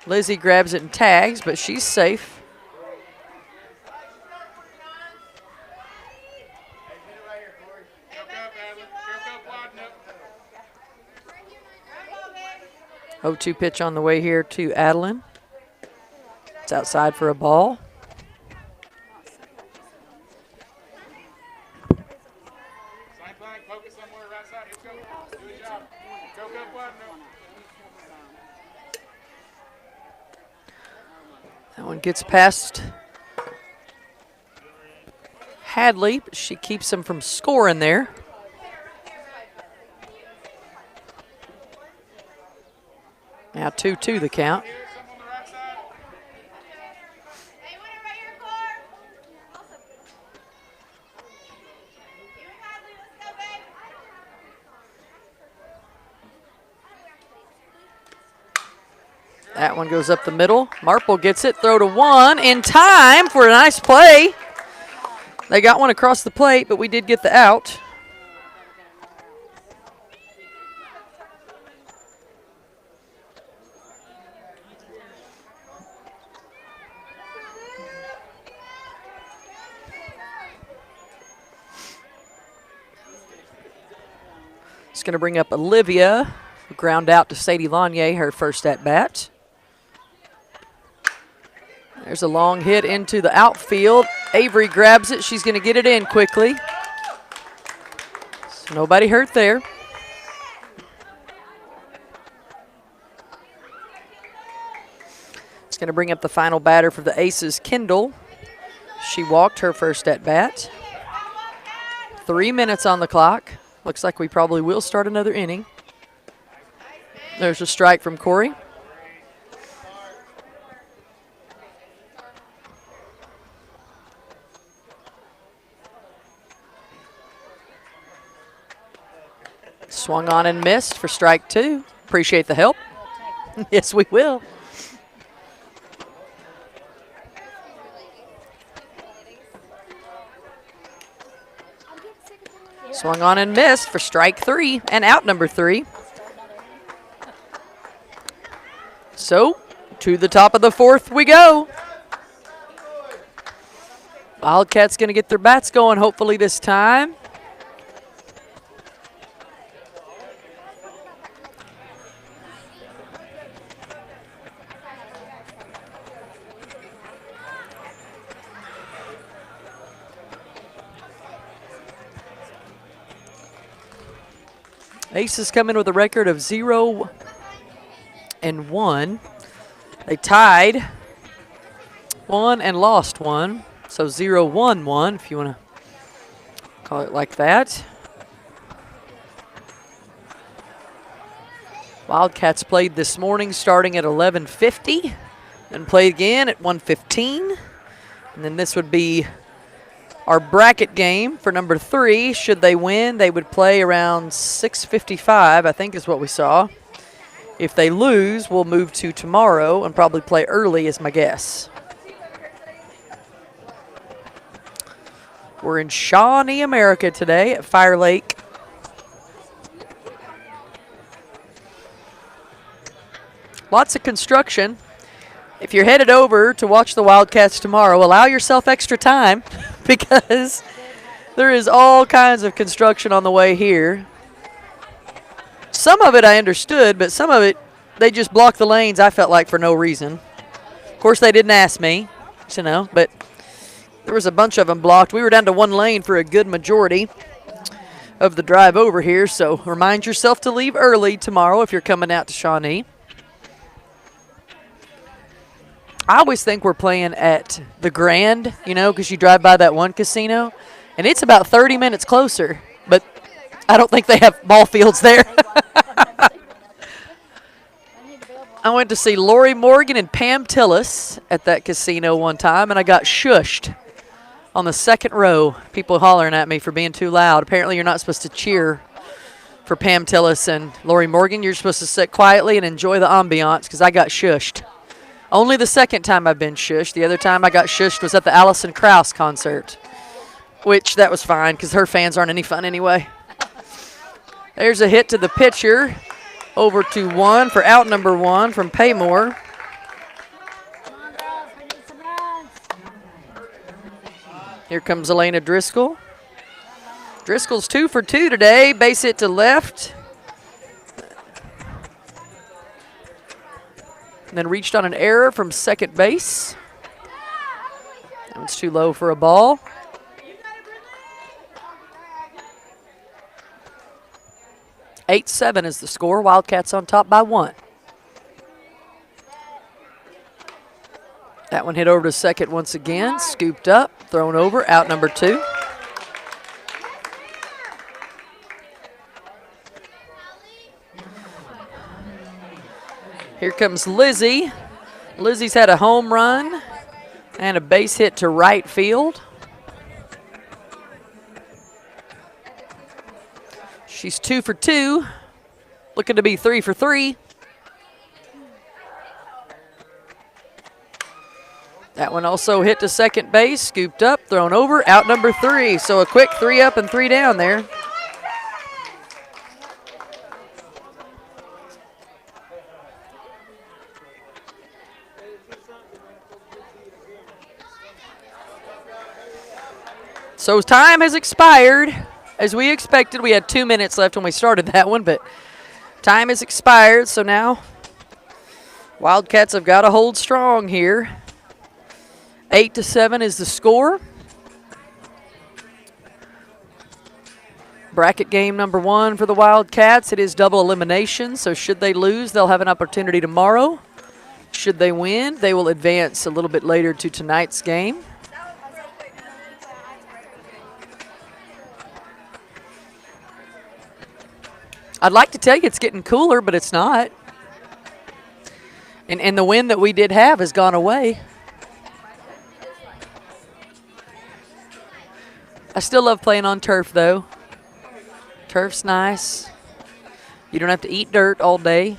Lizzie grabs it and tags, but she's safe. Oh, 0-2 pitch on the way here to Adeline. It's outside for a ball. That one gets past Hadley, but she keeps him from scoring there. Now 2-2 the count. That one goes up the middle. Marple gets it, throw to 1 in time for a nice play. They got one across the plate, but we did get the out. It's going to bring up Olivia, who ground out to Sadie Lanier, her first at bat. There's a long hit into the outfield. Avery grabs it. She's going to get it in quickly. So nobody hurt there. It's going to bring up the final batter for the Aces, Kendall. She walked her first at bat. 3 minutes on the clock. Looks like we probably will start another inning. There's a strike from Corey. Swung on and missed for strike 2. Appreciate the help. Yes, we will. Swung on and missed for strike 3 and out number 3. So, to the top of the 4th we go. Wildcats going to get their bats going hopefully this time. Aces come in with a record of 0-1. They tied 1 and lost 1. So 0-1-1, if you want to call it like that. Wildcats played this morning starting at 11:50. Then played again at 1:15. And then this would be our bracket game for number 3. Should they win, they would play around 6:55, I think is what we saw. If they lose, we'll move to tomorrow and probably play early is my guess. We're in Shawnee, America today at Fire Lake. Lots of construction. If you're headed over to watch the Wildcats tomorrow, allow yourself extra time because there is all kinds of construction on the way here. Some of it I understood, but some of it, they just blocked the lanes, I felt like, for no reason. Of course, they didn't ask me, but there was a bunch of them blocked. We were down to 1 lane for a good majority of the drive over here, so remind yourself to leave early tomorrow if you're coming out to Shawnee. I always think we're playing at the Grand, because you drive by that one casino, and it's about 30 minutes closer, but I don't think they have ball fields there. I went to see Lori Morgan and Pam Tillis at that casino one time, and I got shushed on the 2nd row. People hollering at me for being too loud. Apparently you're not supposed to cheer for Pam Tillis and Lori Morgan. You're supposed to sit quietly and enjoy the ambiance because I got shushed. Only the 2nd time I've been shushed. The other time I got shushed was at the Allison Krauss concert, which that was fine because her fans aren't any fun anyway. There's a hit to the pitcher. Over to 1 for out number 1 from Paymore. Here comes Elena Driscoll. Driscoll's 2 for 2 today. Base hit to left. And then reached on an error from second base. That one's too low for a ball. (8-7) is the score. Wildcats on top by 1. That one hit over to second once again. Scooped up, thrown over, out number 2. Here comes Lizzie. Lizzie's had a home run and a base hit to right field. She's 2 for 2, looking to be 3 for 3. That one also hit to second base, scooped up, thrown over, out number 3. So a quick 3 up and 3 down there. So time has expired. As we expected, we had 2 minutes left when we started that one, but time has expired, so now Wildcats have got to hold strong here. 8-7 is the score. Bracket game number 1 for the Wildcats. It is double elimination, so should they lose, they'll have an opportunity tomorrow. Should they win, they will advance a little bit later to tonight's game. I'd like to tell you it's getting cooler, but it's not. And the wind that we did have has gone away. I still love playing on turf, though. Turf's nice. You don't have to eat dirt all day.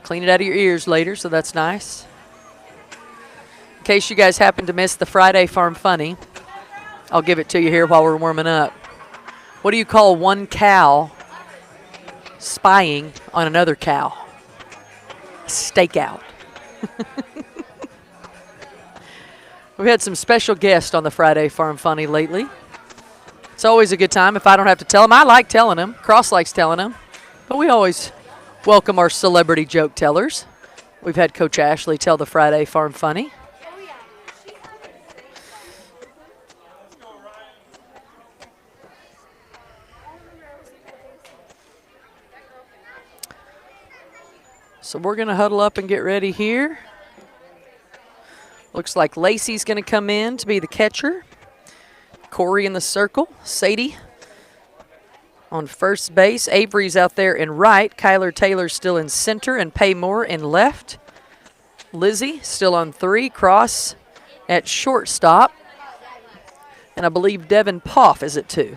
Clean it out of your ears later, so that's nice. In case you guys happen to miss the Friday Farm Funny, I'll give it to you here while we're warming up. What do you call one cow spying on another cow? Stakeout. We've had some special guests on the Friday Farm Funny lately. It's always a good time if I don't have to tell them. I like telling them. Cross likes telling them. But we always welcome our celebrity joke tellers. We've had Coach Ashley tell the Friday Farm Funny. So we're going to huddle up and get ready here. Looks like Lacey's going to come in to be the catcher. Corey in the circle. Sadie on first base. Avery's out there in right. Kyler Taylor's still in center and Paymore in left. Lizzie still on 3. Cross at shortstop. And I believe Devin Poff is at 2.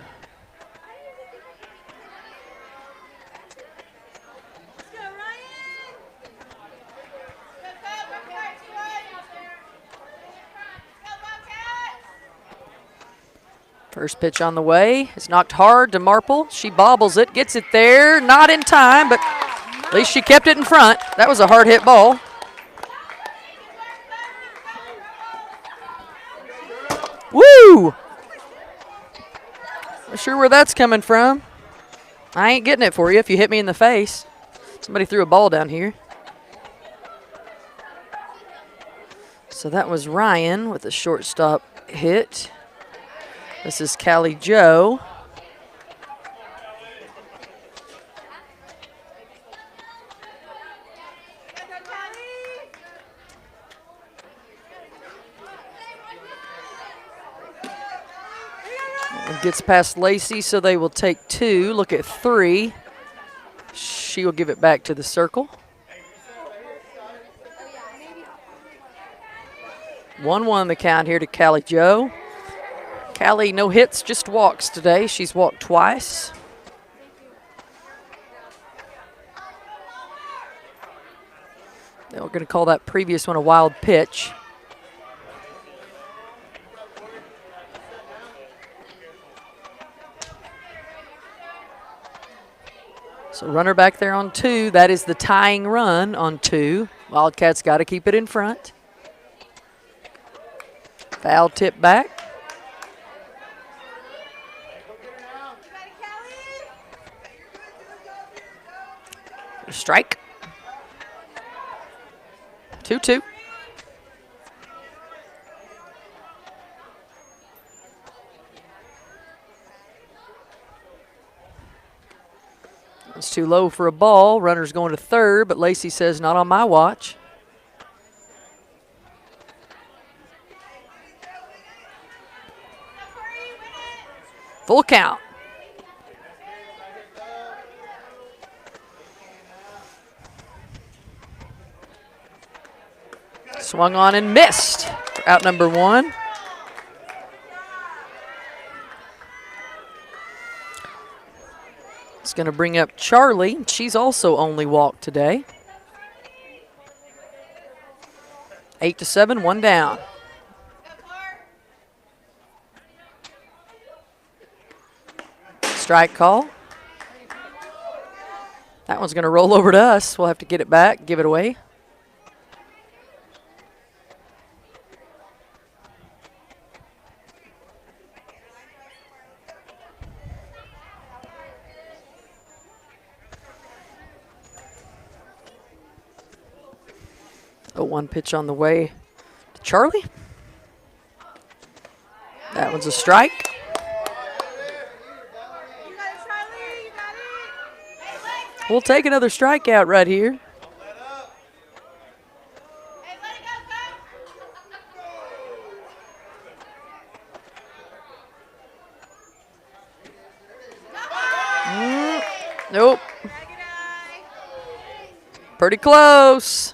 First pitch on the way. It's knocked hard to Marple. She bobbles it, gets it there. Not in time, but at least she kept it in front. That was a hard hit ball. Woo! Not sure where that's coming from. I ain't getting it for you if you hit me in the face. Somebody threw a ball down here. So that was Ryan with a shortstop hit. This is Callie Joe. Gets past Lacey, so they will take 2. Look at 3. She will give it back to the circle. 1-1 the count here to Callie Joe. Callie, no hits, just walks today. She's walked twice. We're going to call that previous one a wild pitch. So runner back there on 2. That is the tying run on 2. Wildcats got to keep it in front. Foul tip back. Strike. 2-2. It's too low for a ball. Runner's going to third, but Lacey says not on my watch. Full count. Swung on and missed for out number 1. It's going to bring up Charlie. She's also only walked today. 8-7, 1 down. Strike call. That one's going to roll over to us. We'll have to get it back, give it away. A 1 pitch on the way to Charlie. That one's a strike. We'll take another strikeout right here. Pretty close.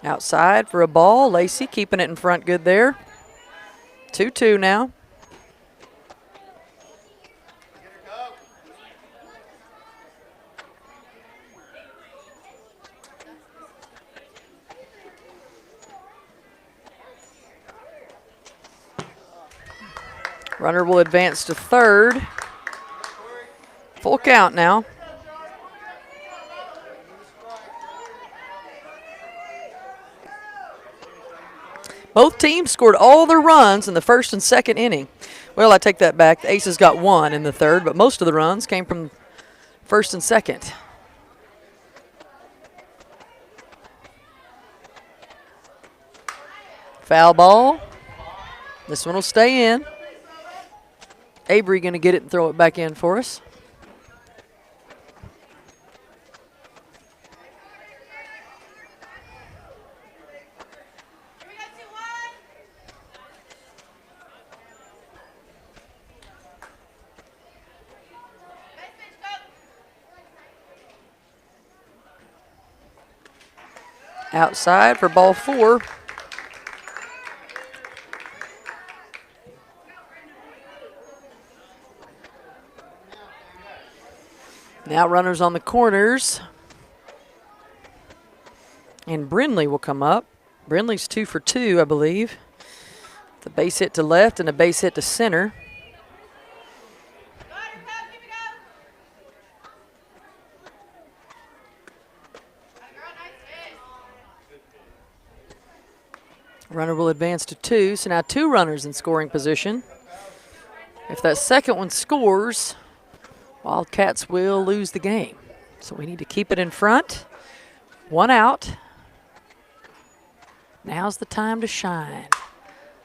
Outside for a ball. Lacey keeping it in front good there. 2-2 now. Runner will advance to third. Full count now. Both teams scored all their runs in the first and second inning. Well, I take that back. The Aces got one in the third, but most of the runs came from first and second. Foul ball. This one will stay in. Avery going to get it and throw it back in for us. Outside for ball 4. Now runners on the corners. And Brindley will come up. Brindley's 2 for 2, I believe. The base hit to left and a base hit to center. Runner will advance to 2, so now 2 runners in scoring position. If that second one scores, Wildcats will lose the game. So we need to keep it in front. 1 out. Now's the time to shine.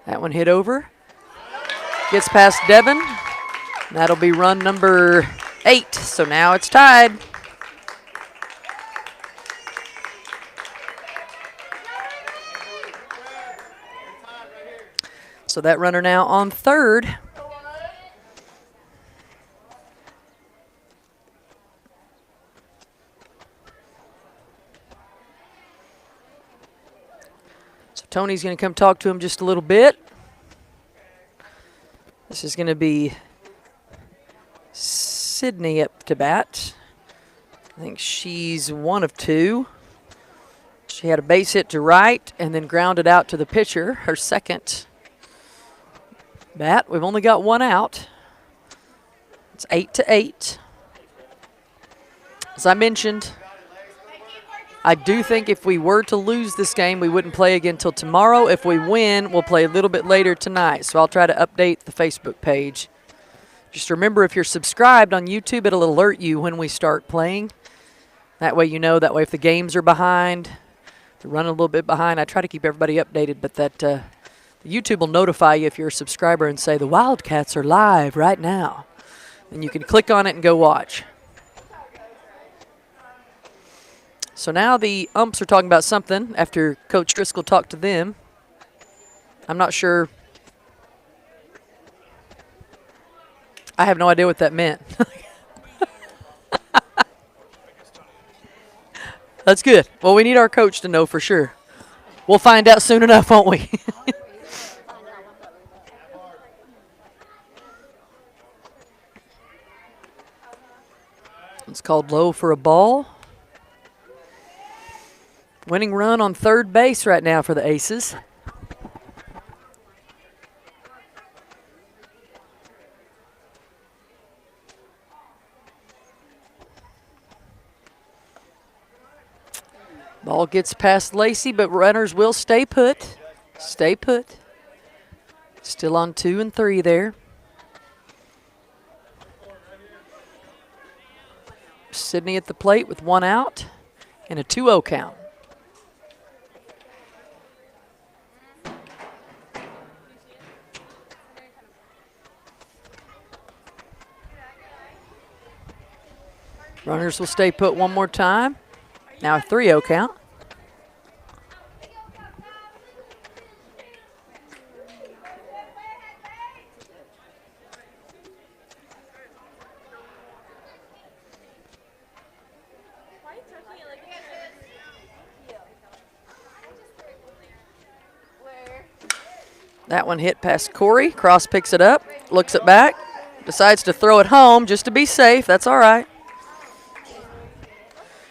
That one hit over. Gets past Devin. That'll be run number 8, so now it's tied. So that runner now on third. So Tony's going to come talk to him just a little bit. This is going to be Sydney up to bat. I think she's 1 of 2. She had a base hit to right and then grounded out to the pitcher, her second bat. We've only got 1 out. It's 8-8. As I mentioned, I do think if we were to lose this game, we wouldn't play again until tomorrow. If we win, we'll play a little bit later tonight. So I'll try to update the Facebook page. Just remember, if you're subscribed on YouTube, it'll alert you when we start playing. That way you know. That way if the games are behind, they're running a little bit behind. I try to keep everybody updated, but that YouTube will notify you if you're a subscriber and say the Wildcats are live right now. And you can click on it and go watch. So now the umps are talking about something after Coach Driscoll talked to them. I'm not sure. I have no idea what that meant. That's good. Well, we need our coach to know for sure. We'll find out soon enough, won't we? It's called low for a ball. Winning run on third base right now for the Aces. Ball gets past Lacey, but runners will stay put. Stay put. Still on 2 and 3 there. Sydney at the plate with 1 out and a 2-0 count. Runners will stay put one more time. Now a 3-0 count. That one hit past Corey. Cross picks it up, looks it back, decides to throw it home just to be safe. That's all right.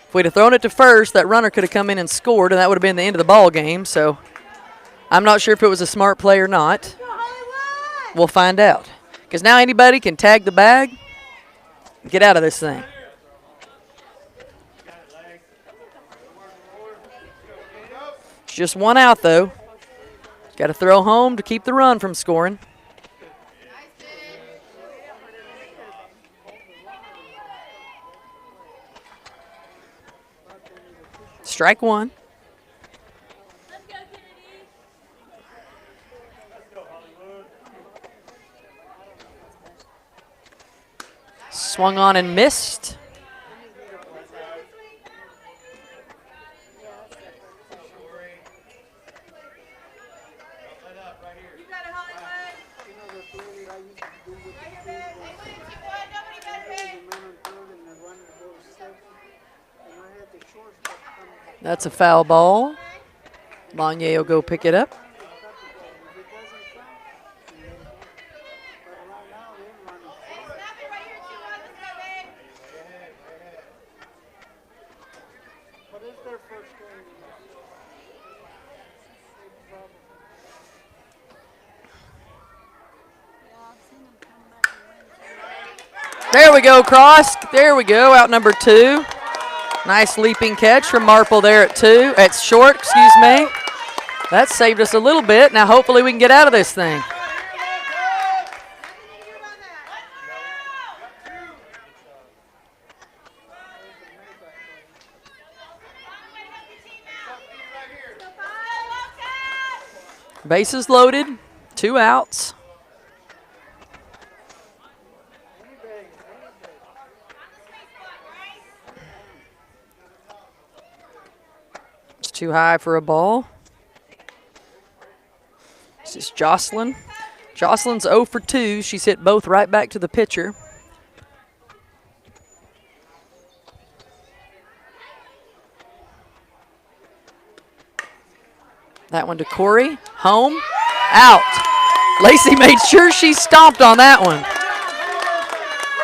If we'd have thrown it to first, that runner could have come in and scored, and that would have been the end of the ball game. So I'm not sure if it was a smart play or not. We'll find out. Because now anybody can tag the bag and get out of this thing. It's just one out, though. Got to throw home to keep the run from scoring. Strike one. Swung on and missed. That's a foul ball. Lanier will go pick it up. There we go, cross. There we go, out number 2. Nice leaping catch from Marple there at 2. At short, excuse me. That saved us a little bit. Now hopefully we can get out of this thing. Bases loaded, 2 outs. Too high for a ball. This is Jocelyn. Jocelyn's 0 for 2. She's hit both right back to the pitcher. That one to Corey. Home. Out. Lacey made sure she stomped on that one.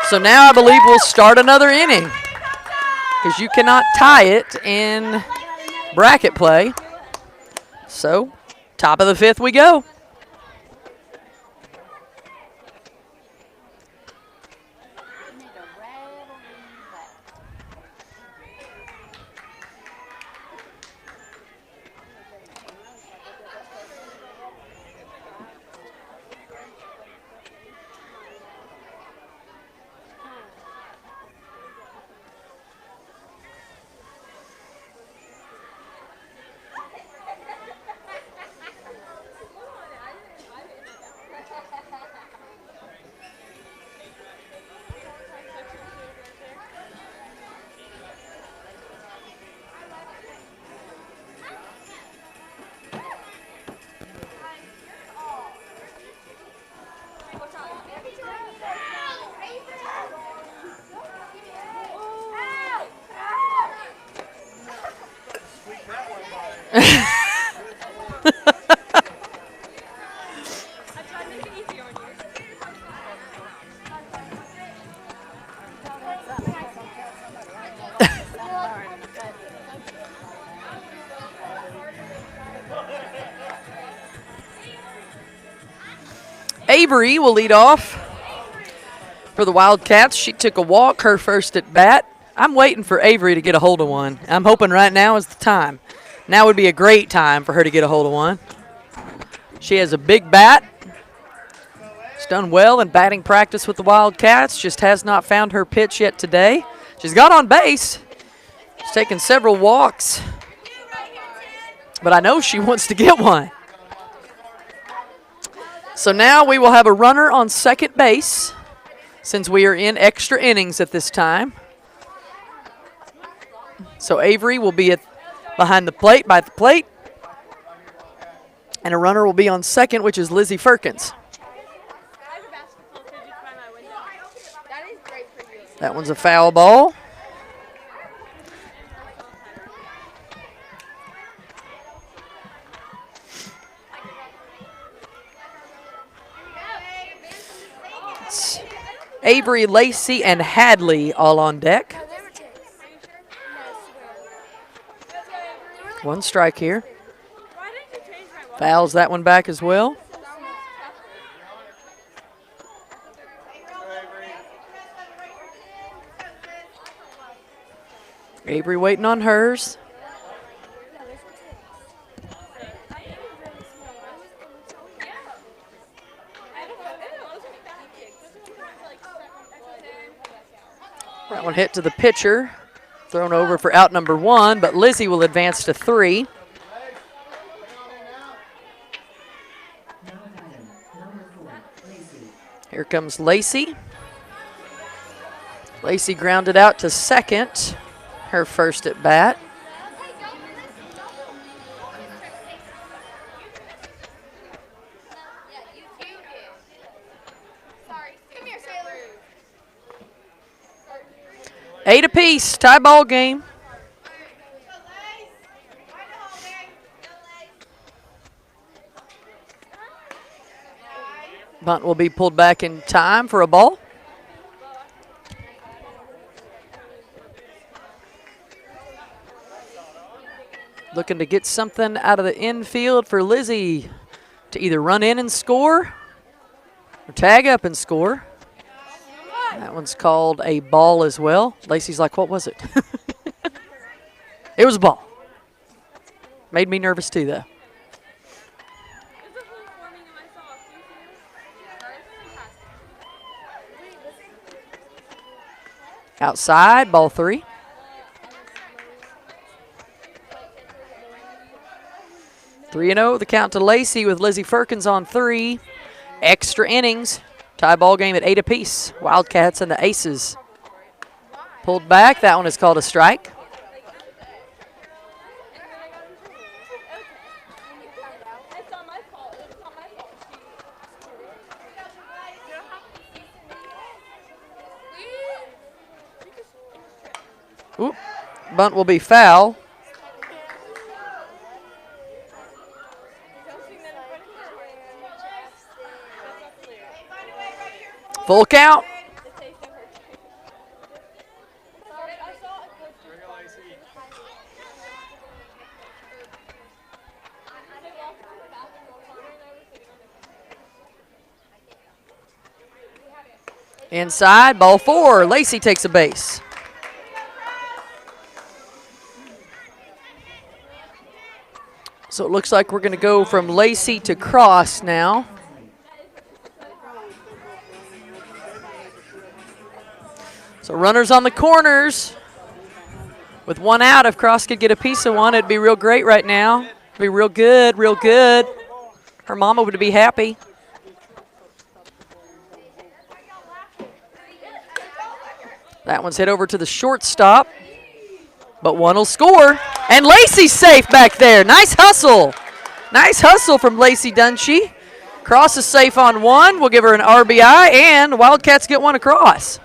So now I believe we'll start another inning, because you cannot tie it in bracket play. So, top of the 5th we go. Avery will lead off for the Wildcats. She took a walk, her first at bat. I'm waiting for Avery to get a hold of one. I'm hoping right now is the time. Now would be a great time for her to get a hold of one. She has a big bat. She's done well in batting practice with the Wildcats. Just has not found her pitch yet today. She's got on base. She's taken several walks. But I know she wants to get one. So now we will have a runner on second base, since we are in extra innings at this time. So Avery will be behind the plate, by the plate. And a runner will be on second, which is Lizzie Firkins. That one's a foul ball. Wildcats. Avery, Lacey, and Hadley all on deck. One strike here. Fouls that one back as well. Avery waiting on hers. That one hit to the pitcher. Thrown over for out number 1, but Lizzie will advance to 3. Here comes Lacey. Lacey grounded out to second, her first at bat. Eight apiece, tie ball game. Bunt will be pulled back in time for a ball. Looking to get something out of the infield for Lizzie to either run in and score or tag up and score. That one's called a ball as well. Lacey's like, what was it? It was a ball. Made me nervous too, though. Outside, ball 3. Three and 0, the count to Lacey with Lizzie Firkins on 3. Extra innings. Tie ball game at 8 apiece. Wildcats and the Aces. Pulled back. That one is called a strike. Oop. Bunt will be foul. Full count. Inside, ball 4. Lacey takes a base. So it looks like we're going to go from Lacey to Cross now. So runners on the corners. With one out, if Cross could get a piece of one, it'd be real great right now. It'd be real good, real good. Her mama would be happy. That one's hit over to the shortstop, but one will score. And Lacey's safe back there. Nice hustle. Nice hustle from Lacey Dunshee. Cross is safe on one. We'll give her an RBI, and the Wildcats get one across.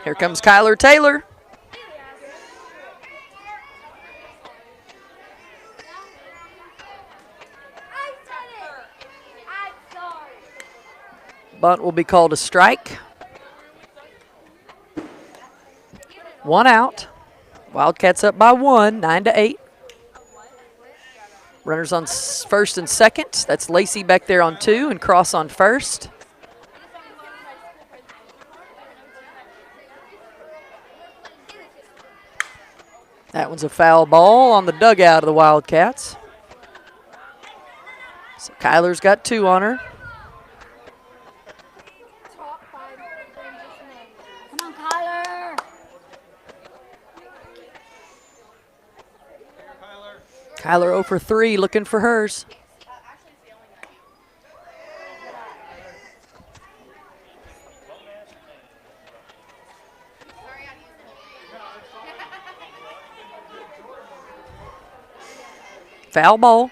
Here comes Kyler Taylor. Bunt will be called a strike. One out. Wildcats up by 1, 9-8. Runners on first and second. That's Lacey back there on 2 and Cross on first. That one's a foul ball on the dugout of the Wildcats. So Kyler's got 2 on her. Come on, Kyler. Kyler 0 for 3, looking for hers. Foul ball.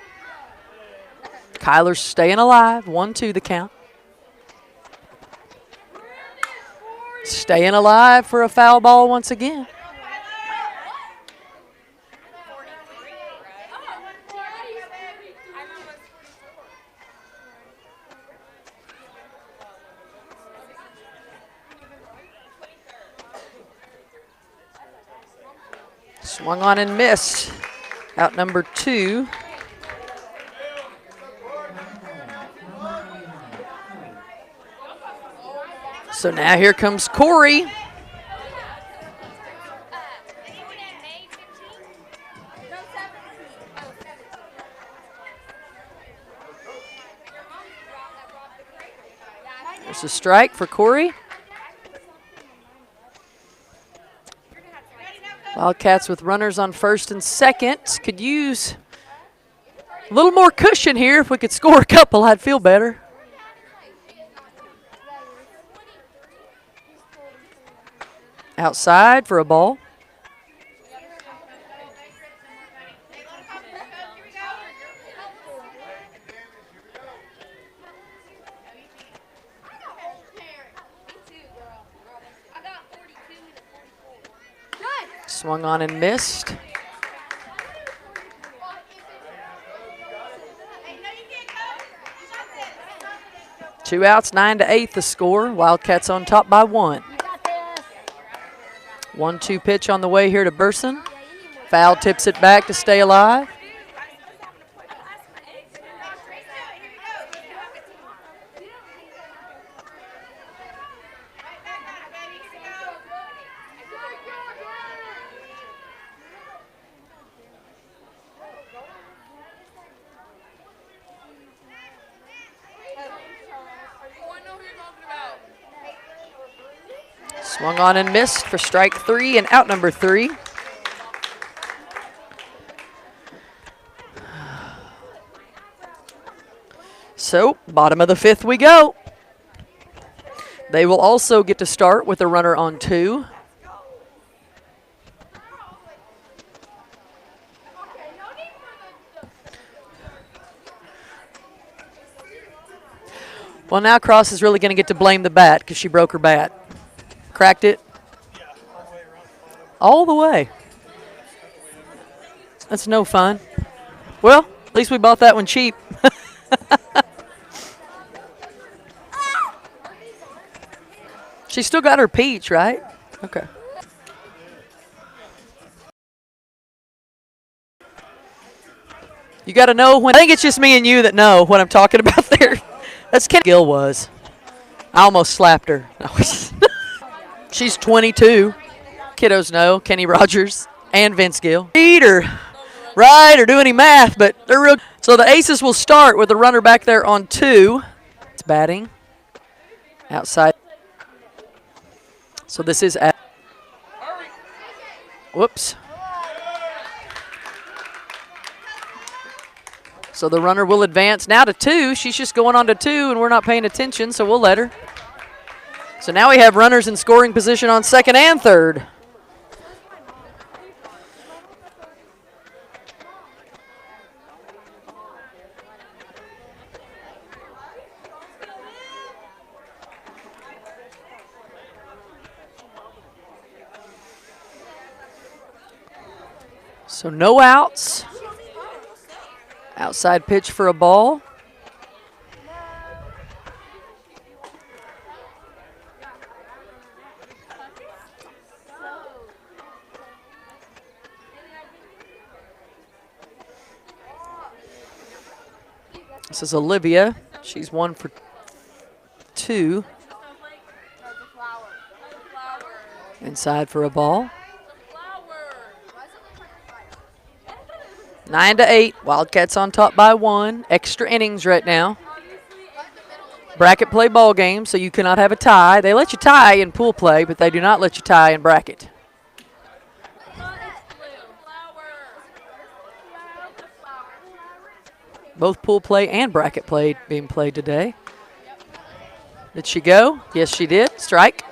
Kyler's staying alive. 1-2 the count. Staying alive for a foul ball once again. Swung on and missed. Out number 2. So now here comes Corey. There's a strike for Corey. Wildcats with runners on first and second. Could use a little more cushion here. If we could score a couple, I'd feel better. Outside for a ball. Swung on and missed. Two outs, 9-8 the score. Wildcats on top by 1. 1-2 pitch on the way here to Burson. Foul tips it back to stay alive. Swung on and missed for strike 3 and out number 3. So, bottom of the 5th we go. They will also get to start with a runner on 2. Well, now Cross is really going to get to blame the bat because she broke her bat. Cracked it all the way. That's no fun. Well, at least we bought that one cheap. She still got her peach, right? Okay. You got to know when. I think it's just me and you that know what I'm talking about there. That's Kenny Gill was. I almost slapped her. She's 22. Kiddos know Kenny Rogers and Vince Gill. Read or write or do any math, but they're real. So the Aces will start with the runner back there on 2. It's batting. Outside. So this is at. Whoops. So the runner will advance now to 2. She's just going on to 2, and we're not paying attention, so we'll let her. So now we have runners in scoring position on second and third. So no outs. Outside pitch for a ball. This is Olivia. She's 1 for 2. Inside for a ball. 9-8. Wildcats on top by 1. Extra innings right now. Bracket play ball game, so you cannot have a tie. They let you tie in pool play, but they do not let you tie in bracket. Both pool play and bracket play being played today. Did she go? Yes, she did. Strike.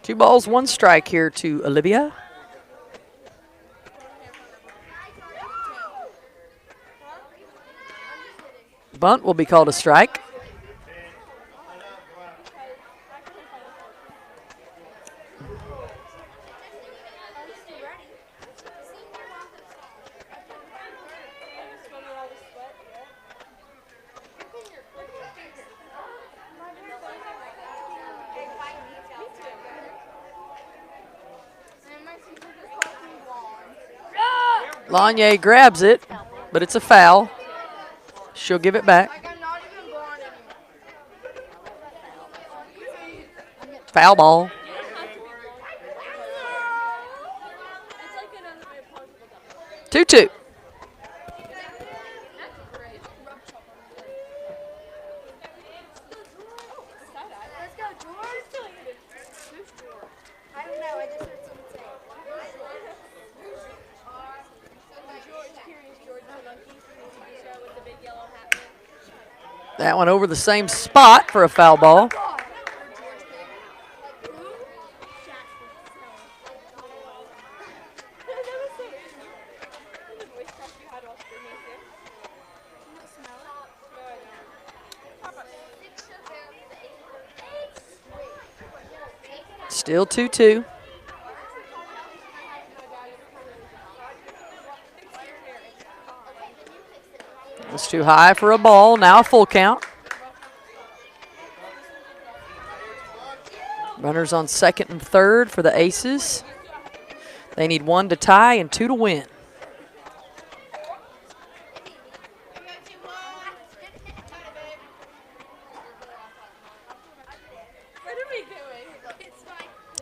Two balls, one strike here to Olivia. Bunt will be called a strike. Lanier grabs it, but it's a foul. She'll give it back. Foul ball. Two-two. That one over the same spot for a foul ball. Still 2-2. It's too high for a ball. Now a full count. Runners on second and third for the Aces. They need 1 to tie and 2 to win.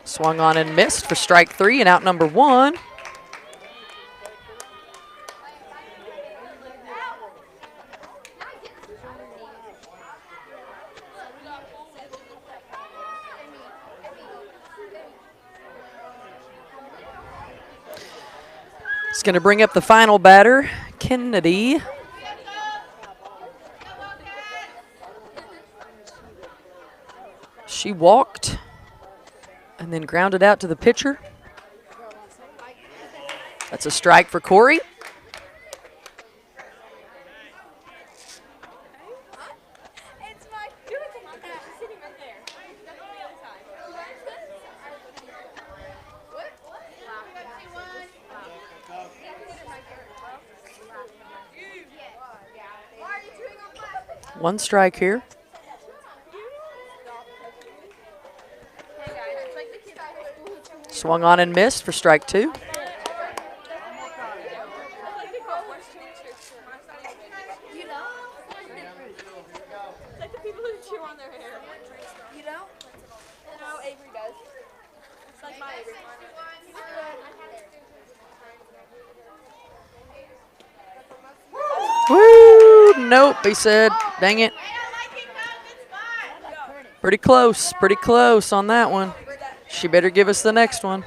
Swung on and missed for strike 3 and out number 1. It's going to bring up the final batter, Kennedy. She walked and then grounded out to the pitcher. That's a strike for Corey. One strike here. Swung on and missed for strike 2. Woo! Nope, he said. Dang it. Pretty close on that one. She better give us the next one.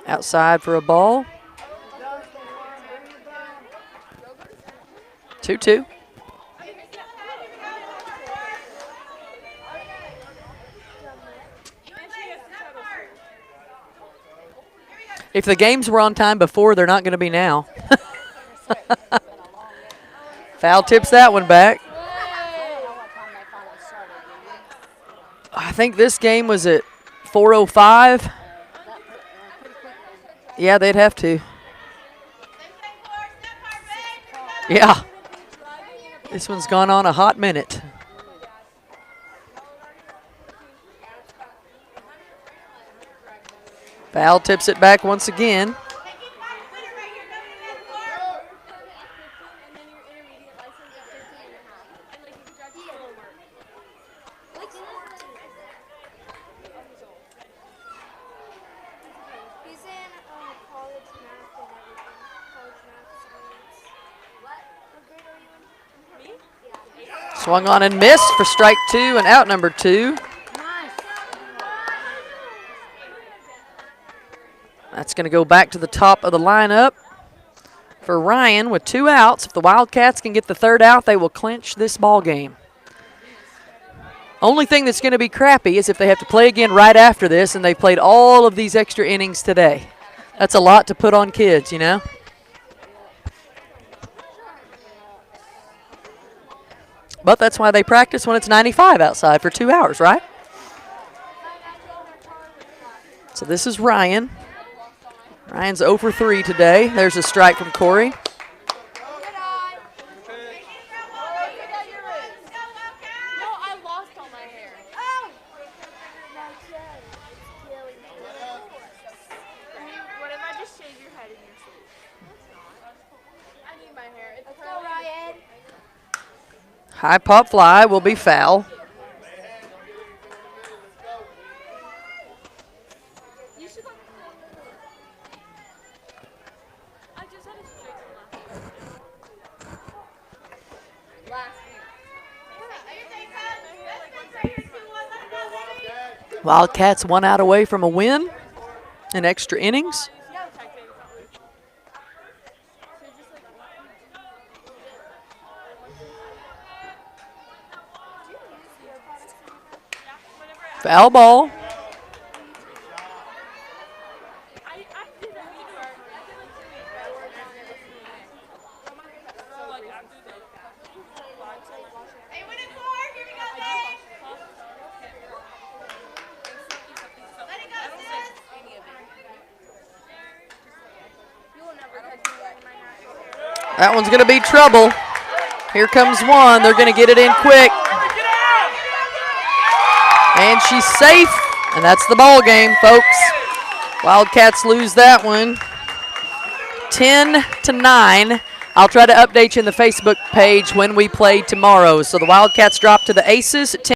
Outside for a ball. 2-2. If the games were on time before, they're not going to be now. Foul tips that one back. I think this game was at 4:05. Yeah, they'd have to. Yeah. This one's gone on a hot minute. Foul tips it back once again. Swung on and missed for strike 2 and out number 2. That's going to go back to the top of the lineup. for Ryan with 2 outs. If the Wildcats can get the 3rd out, they will clinch this ball game. Only thing that's going to be crappy is if they have to play again right after this and they played all of these extra innings today. That's a lot to put on kids, you know? But that's why they practice when it's 95 outside for 2 hours, right? So this is Ryan. Ryan's 0 for 3 today. There's a strike from Corey. High pop fly will be foul. Wildcats 1 out away from a win in extra innings. Foul ball. That one's going to be trouble. Here comes one. They're going to get it in quick. And she's safe, and that's the ball game, folks. Wildcats lose that one 10-9. I'll try to update you in the Facebook page when we play tomorrow. So the Wildcats drop to the Aces at 10.